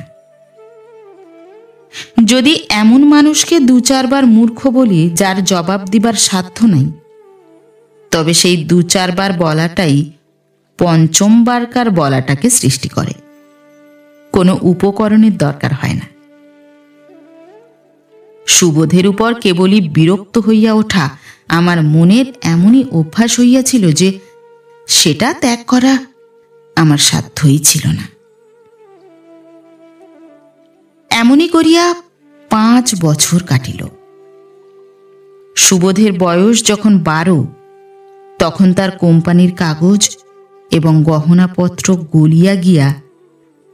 যদি এমন মানুষকে দু চারবার মূর্খ বলি যার জবাব দিবার সাধ্য নাই, তবে সেই দু চারবার বলাটাই পঞ্চমবারকার বলাটাকে সৃষ্টি করে। কোনো উপকরণের দরকার হয় না। সুবোধের উপর কেবলই বিরক্ত হইয়া ওঠা আমার মনের এমনই অভ্যাস হইয়াছিল যে সেটা ত্যাগ করা আমার সাধ্যই ছিল না। এমনই করিয়া 5 বছর কাটিল। সুবোধের বয়স যখন 12, তখন তার কোম্পানির কাগজ এবং গহনাপত্র গলিয়া গিয়া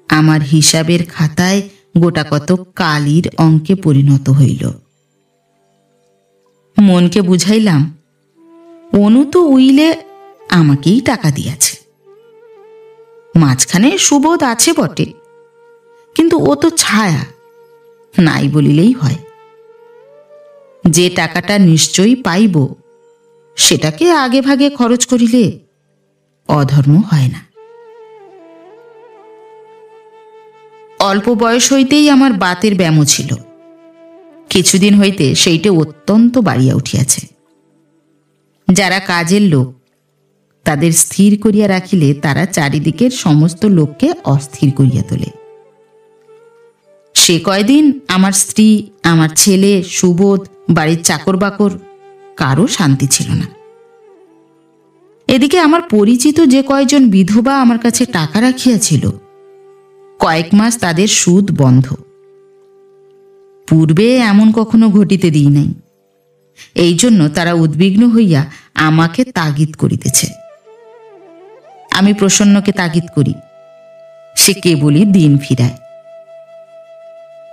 আমার হিসাবের খাতায় গোটাকত কালির অঙ্কে পরিণত হইল। মনকে বুঝাইলাম, অনু তো উইলে আমাকেই টাকা দিয়াছে। মাঝখানে সুবোধ আছে বটে, কিন্তু ও তো ছায়া, নাই বলিলেই হয়। যে টাকাটা নিশ্চয়ই পাইব সেটাকে আগে ভাগে খরচ করিলে অধর্ম হয় না। অল্প বয়স হইতেই আমার বাতের ব্যামো ছিল, কিছুদিন হইতে সেইটে অত্যন্ত বাড়িয়া উঠিয়াছে। যারা কাজের লোক তাদের স্থির করিয়া রাখিলে তারা চারিদিকের সমস্ত লোককে অস্থির করিয়া তোলে। সে কয়দিন আমার স্ত্রী, আমার ছেলে, সুবোধ, বাড়ির চাকর বাকর কারো শান্তি ছিল না। এদিকে আমার পরিচিত যে কয়জন বিধবা আমার কাছে টাকা রাখিয়াছিল, কয়েক মাস তাদের সুদ বন্ধ। পূর্বে এমন কখনো ঘটিতে দিই নাই। এই জন্য তারা উদ্বিগ্ন হইয়া আমাকে তাগিদ করিতেছে। আমি প্রসন্নকে তাগিদ করি, সে কেবলই দিন ফিরায়।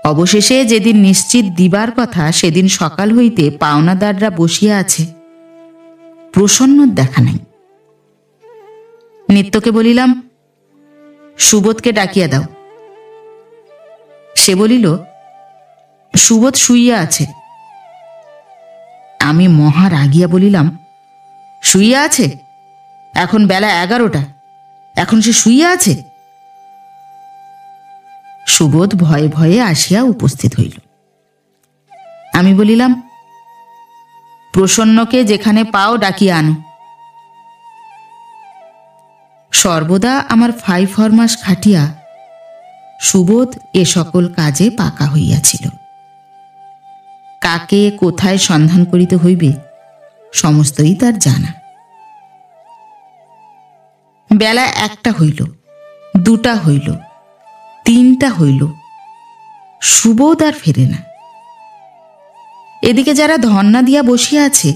অবশেষে যেদিন নিশ্চিত দিবার কথা সেদিন সকাল হইতে পাওনাদাররা বসিয়া আছে, প্রসন্নর দেখা নাই। নিত্যকে বলিলাম, সুবোধকে ডাকিয়া দাও। সে বলিল, সুবোধ শুইয়া আছে। আমি মহা রাগিয়া বলিলাম, শুইয়া আছে? এখন বেলা 11টা, এখন সে শুইয়া আছে? সুবোধ ভয়ে ভয়ে আসিয়া উপস্থিত হইল। আমি বলিলাম, প্রসন্নকে যেখানে পাও ডাকিয়া আনো। সর্বদা আমার 5 ফরমাস খাটিয়া সুবোধ এ সকল কাজে পাকা হইয়াছিল। কাকে কোথায় সন্ধান করিতে হইবে সমস্তই তার জানা। বেলা 1টা হইল, 2টা হইল, 3টা হইল, সুবোধ আর ফেরে না। এদিকে যারা ধন্না দিয়া বসিয়া আছে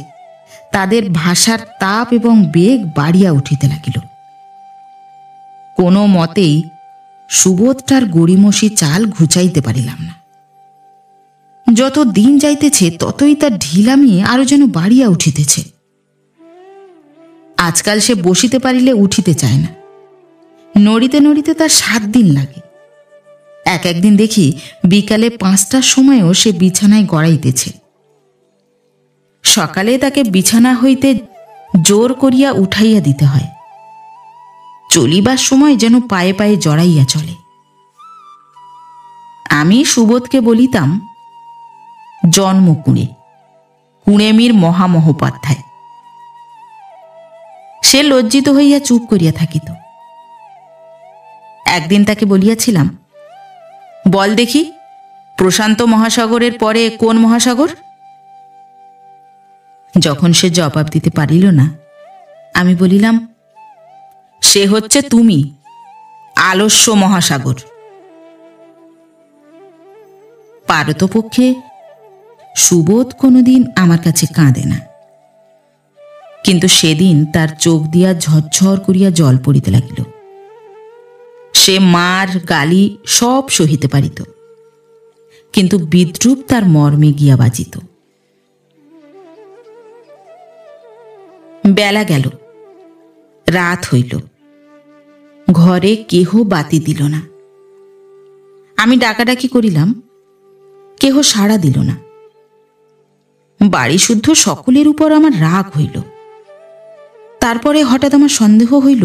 তাদের ভাষার তাপ এবং বেগ বাড়িয়া উঠিতে লাগিল। কোনো মতেই সুবোধটার গড়িমসি চাল ঘুচাইতে পারিলাম না। যত দিন যাইতেছে ততই তার ঢিলামি আরো যেন বাড়িয়া উঠিতেছে। আজকাল সে বসিতে পারিলে উঠিতে চায় না, নড়িতে নড়িতে তার 7 দিন লাগে। একদিন দেখি বিকালে 5টার সময়ও সে বিছানায় গড়াইতেছে। সকালে তাকে বিছানা হইতে জোর করিয়া উঠাইয়া দিতে হয়। চলিবার সময় যেন পায়ে পায়ে জড়াইয়া চলে। আমি সুবোধকে বলিতাম, জন্ম কুঁড়ে, কুঁড়েমির মহামহোপাধ্যায়। সে লজ্জিত হইয়া চুপ করিয়া থাকিত। একদিন তাকে বলিয়াছিলাম, বল দেখি, প্রশান্ত মহাসাগরের পরে কোন মহাসাগর? যখন সে জবাব দিতে পারিল না, আমি বলিলাম, সে হচ্ছে তুমি, আলস্য মহাসাগর। পারতপক্ষে সুবোধ কোনোদিন আমার কাছে কাঁদে না, কিন্তু সেদিন তার চোখ দিয়া ঝরঝর করিয়া জল পড়িতে লাগিল। সে মার গালি সব সহিতে পারিত, কিন্তু বিদ্রূপ তার মর্মে গিয়া বাজিত। বেলা গেল, রাত হইল, ঘরে কেহ বাতি দিল না। আমি ডাকাডাকি করিলাম, কেহ সাড়া দিল না। বাড়ি শুদ্ধ সকলের উপর আমার রাগ হইল। তারপরে হঠাৎ আমার সন্দেহ হইল,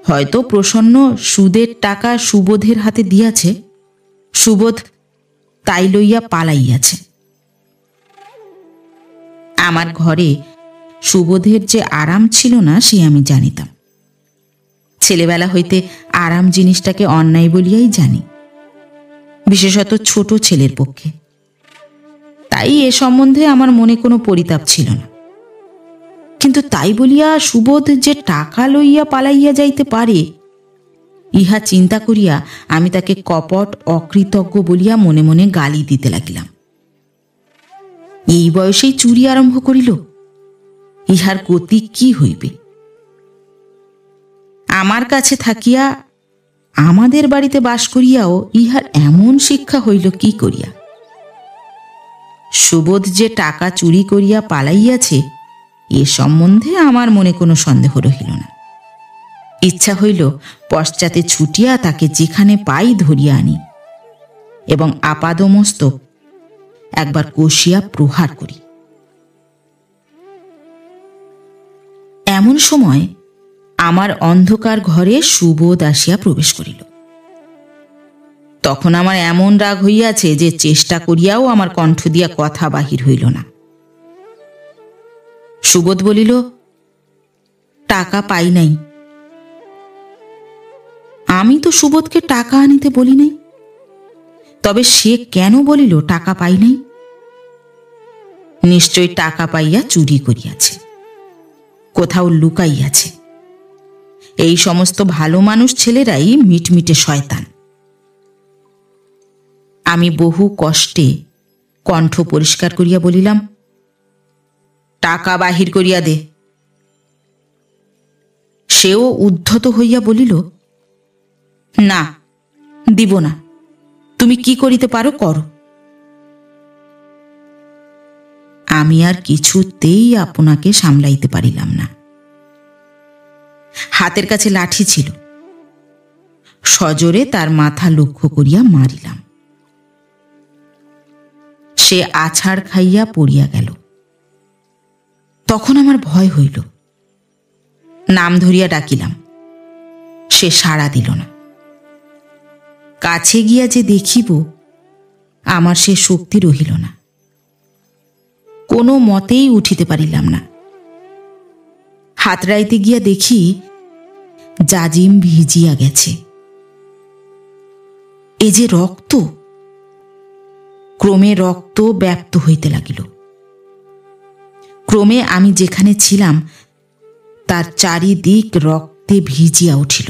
হয়তো প্রসন্ন সুদের টাকা সুবোধের হাতে দিয়াছে, সুবোধ তাই লইয়া পালাইয়াছে। আমার ঘরে সুবোধের যে আরাম ছিল না সে আমি জানিতাম। ছেলেবেলা হইতে আরাম জিনিসটাকে অন্যায় বলিয়াই জানি, বিশেষত ছোট ছেলের পক্ষে। তাই এ সম্বন্ধে আমার মনে কোনো পরিতাপ ছিল না। কিন্তু তাই বলিয়া সুবোধ যে টাকা লইয়া পালাইয়া যাইতে পারে, ইহা চিন্তা করিয়া আমি তাকে কপট অকৃতজ্ঞ বলিয়া মনে মনে গালি দিতে লাগিলাম। এই বয়সেই চুরি আরম্ভ করিল, ইহার গতি কি হইবে? আমার কাছে থাকিয়া আমাদের বাড়িতে বাস করিয়াও ইহার এমন শিক্ষা হইল কি করিয়া? সুবোধ যে টাকা চুরি করিয়া পালাইয়াছে এ সম্বন্ধে আমার মনে কোনো সন্দেহ রহিল না। ইচ্ছা হইল পশ্চাতে ছুটিয়া তাকে যেখানে পাই ধরিয়া আনি এবং আপাদমস্তক একবার কষিয়া প্রহার করি। এমন সময় আমার অন্ধকার ঘরে সুবোধ আসিয়া প্রবেশ করিল। তখন আমার এমন রাগ হইয়াছে যে চেষ্টা করিয়াও আমার কণ্ঠ দিয়া কথা বাহির হইল না। সুবোধ বলিল, টাকা পাই নাই। আমি তো সুবোধকে টাকা আনিতে বলি নাই, তবে সে কেন বলিল টাকা পাই নাই? নিশ্চয় টাকা পাইয়া চুরি করিয়াছে, কোথাও লুকাইয়াছে। এই সমস্ত ভালো মানুষ ছেলেরাই মিটমিটে শয়তান। আমি বহু কষ্টে কণ্ঠ পরিষ্কার করিয়া বলিলাম, টাকা বাহির করিয়া দে। সেও উদ্ধত হইয়া বলিল, না, দিব না, তুমি কি করিতে পারো করো। আমি আর কিছুতেই আপনাকে সামলাইতে পারিলাম না। হাতের কাছে লাঠি ছিল, সজোরে তার মাথা লক্ষ্য করিয়া মারিলাম। সে আছাড় খাইয়া পড়িয়া গেল। তখন আমার ভয় হইল। নাম ধরিয়া ডাকিলাম, সে সাড়া দিল না। কাছে গিয়া যে দেখিব, আমার সে শক্তি রহিল না। কোনো মতেই উঠিতে পারিলাম না। হাতড়াইতে গিয়া দেখি জাজিম ভিজিয়া গেছে। এ যে রক্ত! ক্রমে রক্ত ব্যাপ্ত হইতে লাগিল। ক্রমে আমি যেখানে ছিলাম তার চারিদিক রক্তে ভিজিয়া উঠিল।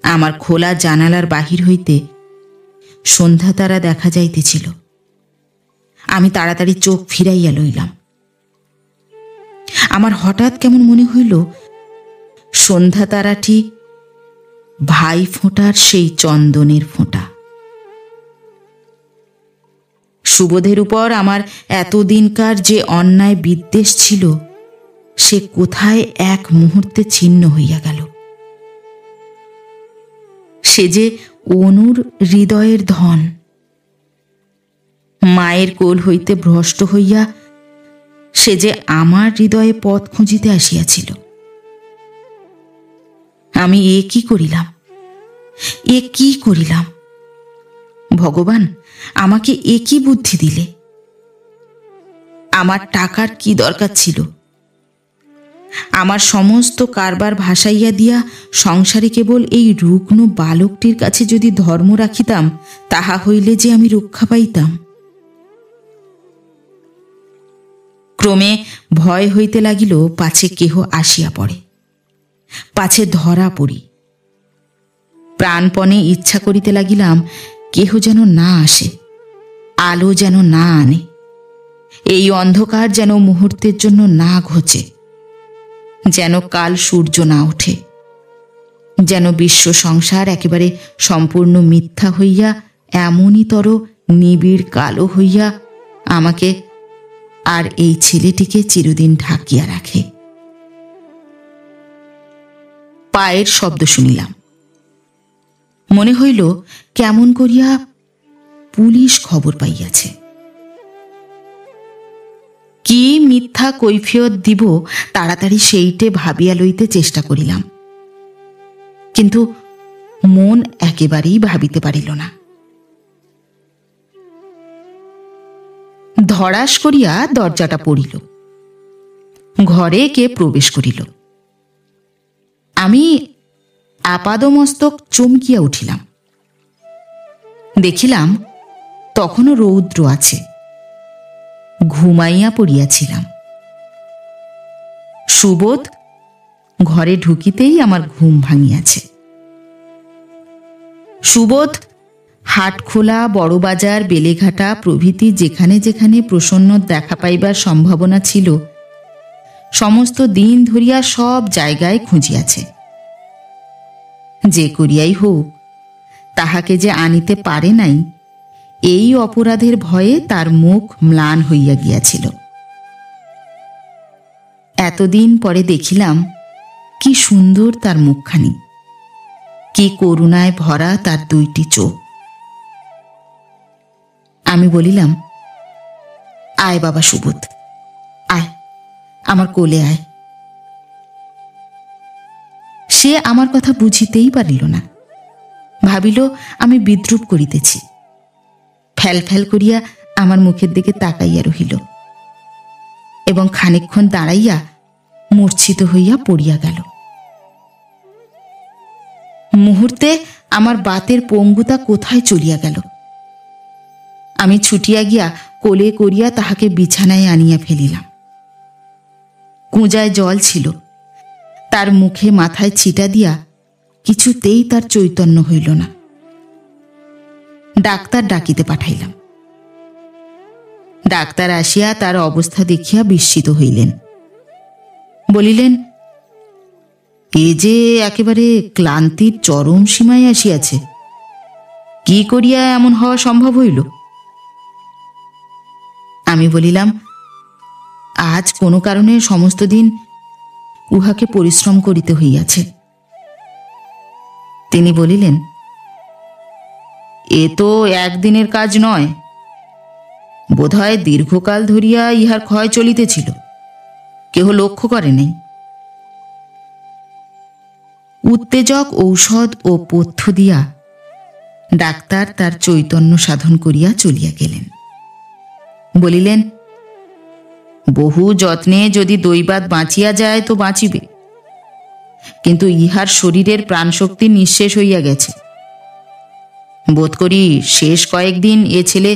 আমার খোলা জানালার বাহির হইতে সন্ধ্যা তারা দেখা যাইতেছিল। আমি তাড়াতাড়ি চোখ ফিরাইয়া লইলাম। আমার হঠাৎ কেমন মনে হইল সন্ধ্যা তারাটি ভাই ফোঁটার সেই চন্দনের ফোঁটা। সুবোধের উপর আমার এতদিনকার যে অন্যায় বিদ্বেষ ছিল, সে কোথায় এক মুহূর্তে ছিন্ন হইয়া গেল। সে যে অনুর হৃদয়ের ধন। মায়ের কোল হইতে ভ্রষ্ট হইয়া সে যে আমার হৃদয়ে পথ খুঁজিতে আসিয়াছিল। আমি এ কি করিলাম, এ কি করিলাম? ভগবান, আমাকে এ কি বুদ্ধি দিলে? আমার টাকার কি দরকার ছিল? আমার সমস্ত কারবার ভাসাইয়া দিয়া সংসারে কেবল এই রুগ্ন বালকটির কাছে যদি ধর্ম রাখিতাম, তাহা হইলে যে আমি রক্ষা পাইতাম। ক্রমে ভয় হইতে লাগিল পাছে কেহ আসিয়া পড়ে, পাছে ধরা পড়ি। প্রাণপণে ইচ্ছা করিতে লাগিলাম কেহ যেন না আসে, আলো যেন না আনে, এই অন্ধকার যেন মুহূর্তের জন্য না ঘোচে, যেন কাল সূর্য না ওঠে, যেন বিশ্ব সংসার একেবারে সম্পূর্ণ মিথ্যা হইয়া এমনইতর নিবিড় কালো হইয়া আমাকে আর এই ছেলেটিকে চিরদিন ঢাকিয়া রাখে। পায়ের শব্দ শুনিলাম। মনে হইল কেমন করিয়া পুলিশ খবর পাইয়াছে। কি মিথ্যা কৈফিয়ত দিব তাড়াতাড়ি সেইটে ভাবিয়া লইতে চেষ্টা করিলাম, কিন্তু মন একেবারেই ভাবিতে পারিল না। ধড়াস করিয়া দরজাটা পড়িল। ঘরে কে প্রবেশ করিল। আমি আপাদমস্তক চমকিয়া উঠিলাম। দেখিলাম তখনও রৌদ্র আছে। ঘুমাইয়া পড়িয়াছিলাম। সুবোধ ঘরে ঢুকিতেই আমার ঘুম ভাঙিয়াছে। সুবোধ হাটখোলা, বড়বাজার, বেলেঘাটা প্রভৃতি যেখানে যেখানে প্রসন্ন দেখা পাইবার সম্ভাবনা ছিল, সমস্ত দিন ধরিয়া সব জায়গায় খুঁজিয়াছে। যে করিয়াই হোক তাহাকে যে আনিতে পারে নাই, এই অপরাধের ভয়ে তার মুখ ম্লান হইয়া গিয়াছিল। এতদিন পরে দেখিলাম কি সুন্দর তার মুখখানি, কি করুণায় ভরা তার দুইটি চোখ। আমি বলিলাম, আয় বাবা সুবোধ, আয়, আমার কোলে আয়। সে আমার কথা বুঝিতেই পারিল না। ভাবিল আমি বিদ্রূপ করিতেছি। ফ্যাল ফ্যাল করিয়া আমার মুখের দিকে তাকাইয়া রহিল এবং খানিকক্ষণ দাঁড়াইয়া মূর্ছিত হইয়া পড়িয়া গেল। মুহূর্তে আমার বাতের পঙ্গুতা কোথায় চলিয়া গেল। আমি ছুটিয়া গিয়া কোলে করিয়া তাহাকে বিছানায় আনিয়া ফেলিলাম। কুঁজায় জল ছিল, তার মুখে মাথায় ছিটা দিয়া কিছুতেই তার চৈতন্য হইল না। ডাক্তার ডাকিতে পাঠাইলাম। ডাক্তার আসিয়া তার অবস্থা দেখিয়া বিস্মিত হইলেন। বলিলেন, এ যে একেবারে ক্লান্তির চরম সীমায় আসিয়াছে, কি করিয়া এমন হওয়া সম্ভব হইল? আমি বলিলাম, আজ কোনো কারণে সমস্ত দিন উহাকে পরিশ্রম করিতে হইয়াছে। তিনি বলিলেন, এ তো একদিনের কাজ নয়, বোধহয় দীর্ঘকাল ধরিয়া ইহার ক্ষয় চলিতেছিল, কেহ লক্ষ্য করে নাই। উত্তেজক ঔষধ ও পথ্য দিয়া ডাক্তার তার চৈতন্য সাধন করিয়া চলিয়া গেলেন। বলিলেন, বহু যত্নে যদি দৈবাৎ বাঁচিয়া যায় তো বাঁচিবে, কিন্তু ইহার শরীরের প্রাণশক্তি নিঃশেষ হইয়া গেছে। বোধ করি শেষ কয়েকদিন এ ছেলে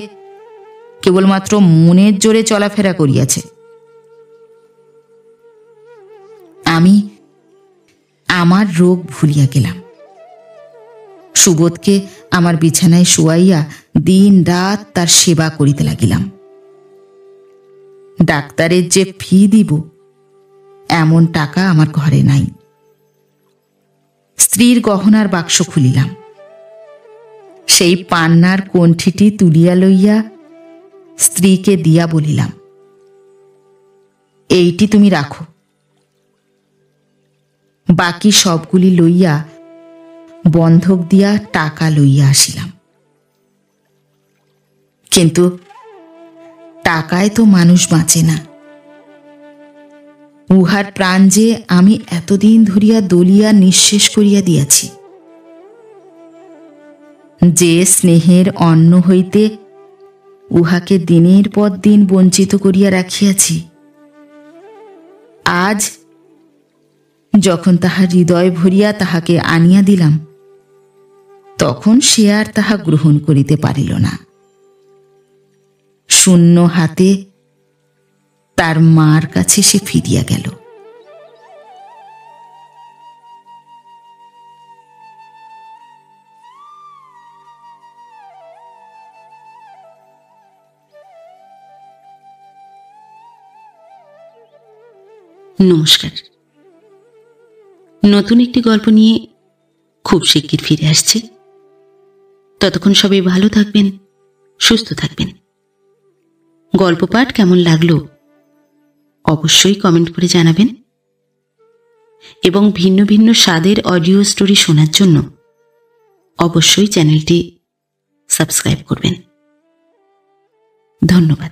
কেবলমাত্র মনের জোরে চলাফেরা করিয়াছে। আমি আমার রোগ ভুলিয়া গেলাম। সুবোধকে আমার বিছানায় শুয়াইয়া দিন রাত তার সেবা করিতে লাগিলাম। ডাক্তারের যে ফি দিব এমন টাকা আমার ঘরে নাই। স্ত্রীর গহনার বাক্স খুলিলাম, সেই পান্নার কণ্ঠিটি তুলিয়া লইয়া স্ত্রীকে দিয়া বলিলাম, এইটি তুমি রাখো। বাকি সবগুলি লইয়া বন্ধক দিয়া টাকা লইয়া আসিলাম। কিন্তু টাকায় তো মানুষ বাঁচে না। উহার প্রাণ যে আমি এতদিন ধরিয়া দলিয়া নিঃশেষ করিয়া দিয়াছি। যে স্নেহের অন্ন হইতে উহাকে দিনের পর দিন বঞ্চিত করিয়া রাখিয়াছি, আজ যখন তাহার হৃদয় ভরিয়া তাহাকে আনিয়া দিলাম, তখন সে আর তাহা গ্রহণ করিতে পারিল না। শূন্য হাতে তার মার কাছে সে ফিরিয়া গেল। নমস্কার। নতুন একটি গল্প নিয়ে খুব শিগগির ফিরে আসছে। ততক্ষণ সবাই ভালো থাকবেন, সুস্থ থাকবেন। গল্প পাঠ কেমন লাগলো অবশ্যই কমেন্ট করে জানাবেন এবং ভিন্ন ভিন্ন স্বাদের অডিও স্টোরি শোনার জন্য অবশ্যই চ্যানেলটি সাবস্ক্রাইব করবেন। ধন্যবাদ।